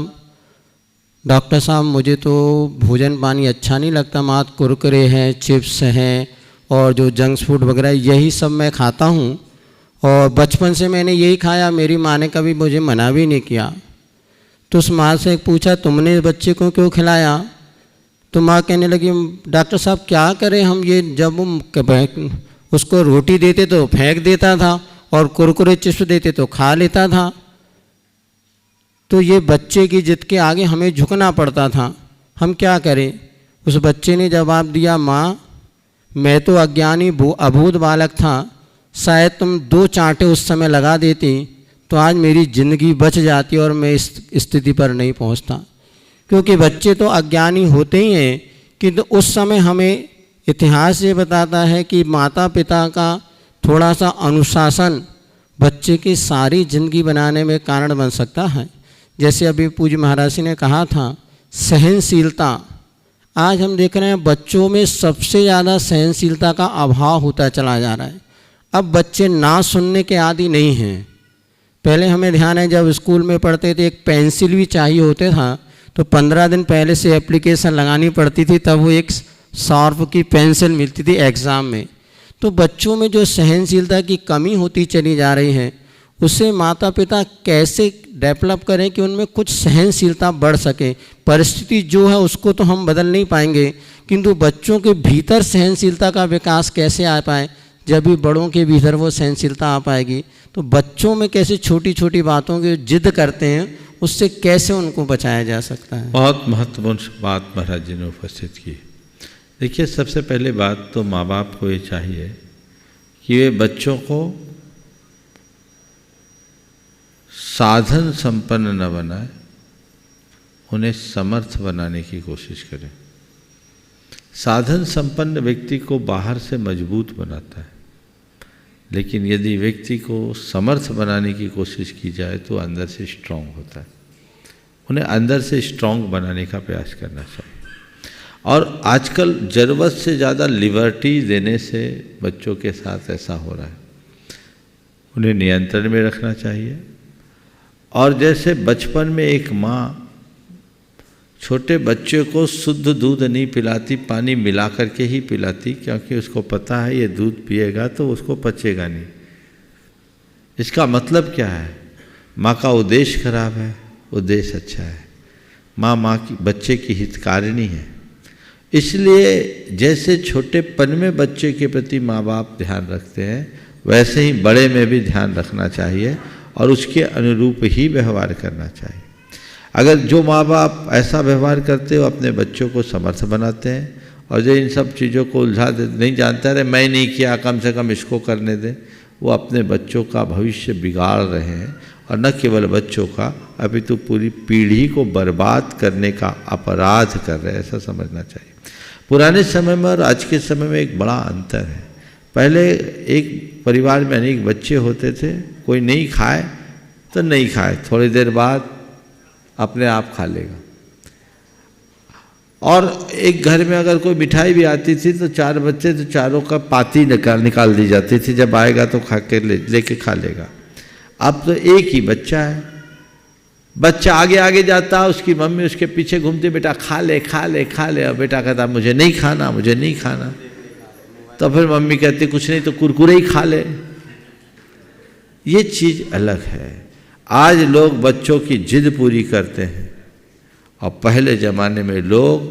Speaker 7: डॉक्टर साहब मुझे तो भोजन पानी अच्छा नहीं लगता, मात्र कुरकुरे हैं, चिप्स हैं और जो जंक फूड वगैरह यही सब मैं खाता हूँ और बचपन से मैंने यही खाया, मेरी माँ ने कभी मुझे मना भी नहीं किया। तो उस माँ से पूछा तुमने बच्चे को क्यों खिलाया? तो माँ कहने लगी डॉक्टर साहब क्या करें हम, ये जब उसको रोटी देते तो फेंक देता था और कुरकुरे चिप्स देते तो खा लेता था। तो ये बच्चे की जिद के आगे हमें झुकना पड़ता था, हम क्या करें? उस बच्चे ने जवाब दिया माँ मैं तो अज्ञानी अबूझ बालक था, शायद तुम 2 चांटे उस समय लगा देती तो आज मेरी ज़िंदगी बच जाती और मैं इस स्थिति पर नहीं पहुंचता। क्योंकि बच्चे तो अज्ञानी होते ही हैं, किंतु उस समय हमें इतिहास ये बताता है कि माता पिता का थोड़ा सा अनुशासन बच्चे की सारी ज़िंदगी बनाने में कारण बन सकता है। जैसे अभी पूज्य महाराज जी ने कहा था सहनशीलता, आज हम देख रहे हैं बच्चों में सबसे ज़्यादा सहनशीलता का अभाव होता चला जा रहा है। अब बच्चे ना सुनने के आदी नहीं हैं। पहले हमें ध्यान है जब स्कूल में पढ़ते थे एक पेंसिल भी चाहिए होते था तो 15 दिन पहले से एप्लीकेशन लगानी पड़ती थी, तब वो एक शार्प की पेंसिल मिलती थी एग्ज़ाम में। तो बच्चों में जो सहनशीलता की कमी होती चली जा रही है, उसे माता पिता कैसे डेवलप करें कि उनमें कुछ सहनशीलता बढ़ सके। परिस्थिति जो है उसको तो हम बदल नहीं पाएंगे, किंतु बच्चों के भीतर सहनशीलता का विकास कैसे आ पाए? जब भी बड़ों के भीतर वो सहनशीलता आ पाएगी तो बच्चों में कैसे छोटी छोटी बातों की जिद करते हैं उससे कैसे उनको बचाया जा सकता है।
Speaker 2: बहुत महत्वपूर्ण बात महाराज जी ने उपस्थित की। देखिए सबसे पहले बात तो माँ बाप को ये चाहिए कि वे बच्चों को साधन संपन्न न बनाए, उन्हें समर्थ बनाने की कोशिश करें। साधन संपन्न व्यक्ति को बाहर से मजबूत बनाता है, लेकिन यदि व्यक्ति को समर्थ बनाने की कोशिश की जाए तो अंदर से स्ट्रांग होता है। उन्हें अंदर से स्ट्रांग बनाने का प्रयास करना चाहिए। और आजकल ज़रूरत से ज़्यादा लिबर्टी देने से बच्चों के साथ ऐसा हो रहा है। उन्हें नियंत्रण में रखना चाहिए। और जैसे बचपन में एक माँ छोटे बच्चे को शुद्ध दूध नहीं पिलाती, पानी मिला करके ही पिलाती, क्योंकि उसको पता है ये दूध पिएगा तो उसको पचेगा नहीं। इसका मतलब क्या है? माँ का उद्देश्य खराब है, उद्देश्य अच्छा है। माँ की बच्चे की हितकारिणी है। इसलिए जैसे छोटेपन में बच्चे के प्रति माँ बाप ध्यान रखते हैं, वैसे ही बड़े में भी ध्यान रखना चाहिए और उसके अनुरूप ही व्यवहार करना चाहिए। अगर जो माँ बाप ऐसा व्यवहार करते हो अपने बच्चों को समर्थ बनाते हैं और जो इन सब चीज़ों को उलझा दे, नहीं जानता रहे मैं नहीं किया, कम से कम इसको करने दें, वो अपने बच्चों का भविष्य बिगाड़ रहे हैं। और न केवल बच्चों का, अभी तो पूरी पीढ़ी को बर्बाद करने का अपराध कर रहे हैं, ऐसा समझना चाहिए। पुराने समय में और आज के समय में एक बड़ा अंतर है। पहले एक परिवार में अनेक बच्चे होते थे, कोई नहीं खाए तो नहीं खाए, थोड़ी देर बाद अपने आप खा लेगा। और एक घर में अगर कोई मिठाई भी आती थी तो 4 बच्चे तो चारों का पाती निकाल दी जाती थी, जब आएगा तो खा के लेके खा लेगा। अब तो एक ही बच्चा है, बच्चा आगे आगे जाता, उसकी मम्मी उसके पीछे घूमती, बेटा खा ले खा ले खा ले, और बेटा कहता मुझे नहीं खाना मुझे नहीं खाना। तो फिर मम्मी कहती कुछ नहीं तो कुरकुरे ही खा ले। ये चीज़ अलग है। आज लोग बच्चों की जिद पूरी करते हैं, और पहले ज़माने में लोग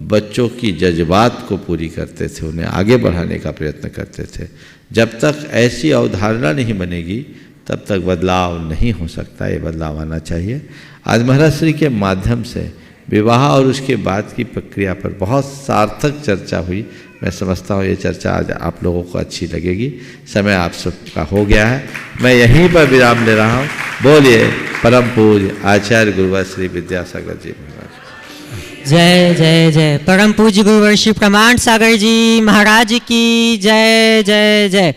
Speaker 2: बच्चों की जज्बात को पूरी करते थे, उन्हें आगे बढ़ाने का प्रयत्न करते थे। जब तक ऐसी अवधारणा नहीं बनेगी तब तक बदलाव नहीं हो सकता। ये बदलाव आना चाहिए। आज महाराज श्री के माध्यम से विवाह और उसके बाद की प्रक्रिया पर बहुत सार्थक चर्चा हुई। मैं समझता हूँ ये चर्चा आज आप लोगों को अच्छी लगेगी। समय आप सबका हो गया है, मैं यहीं पर विराम ले रहा हूँ। बोलिए परम पूज्य आचार्य गुरुवर श्री विद्यासागर जी महाराज।
Speaker 1: जय जय जय। परम पूज्य गुरुवर श्री प्रमाण सागर जी महाराज की जय जय जय।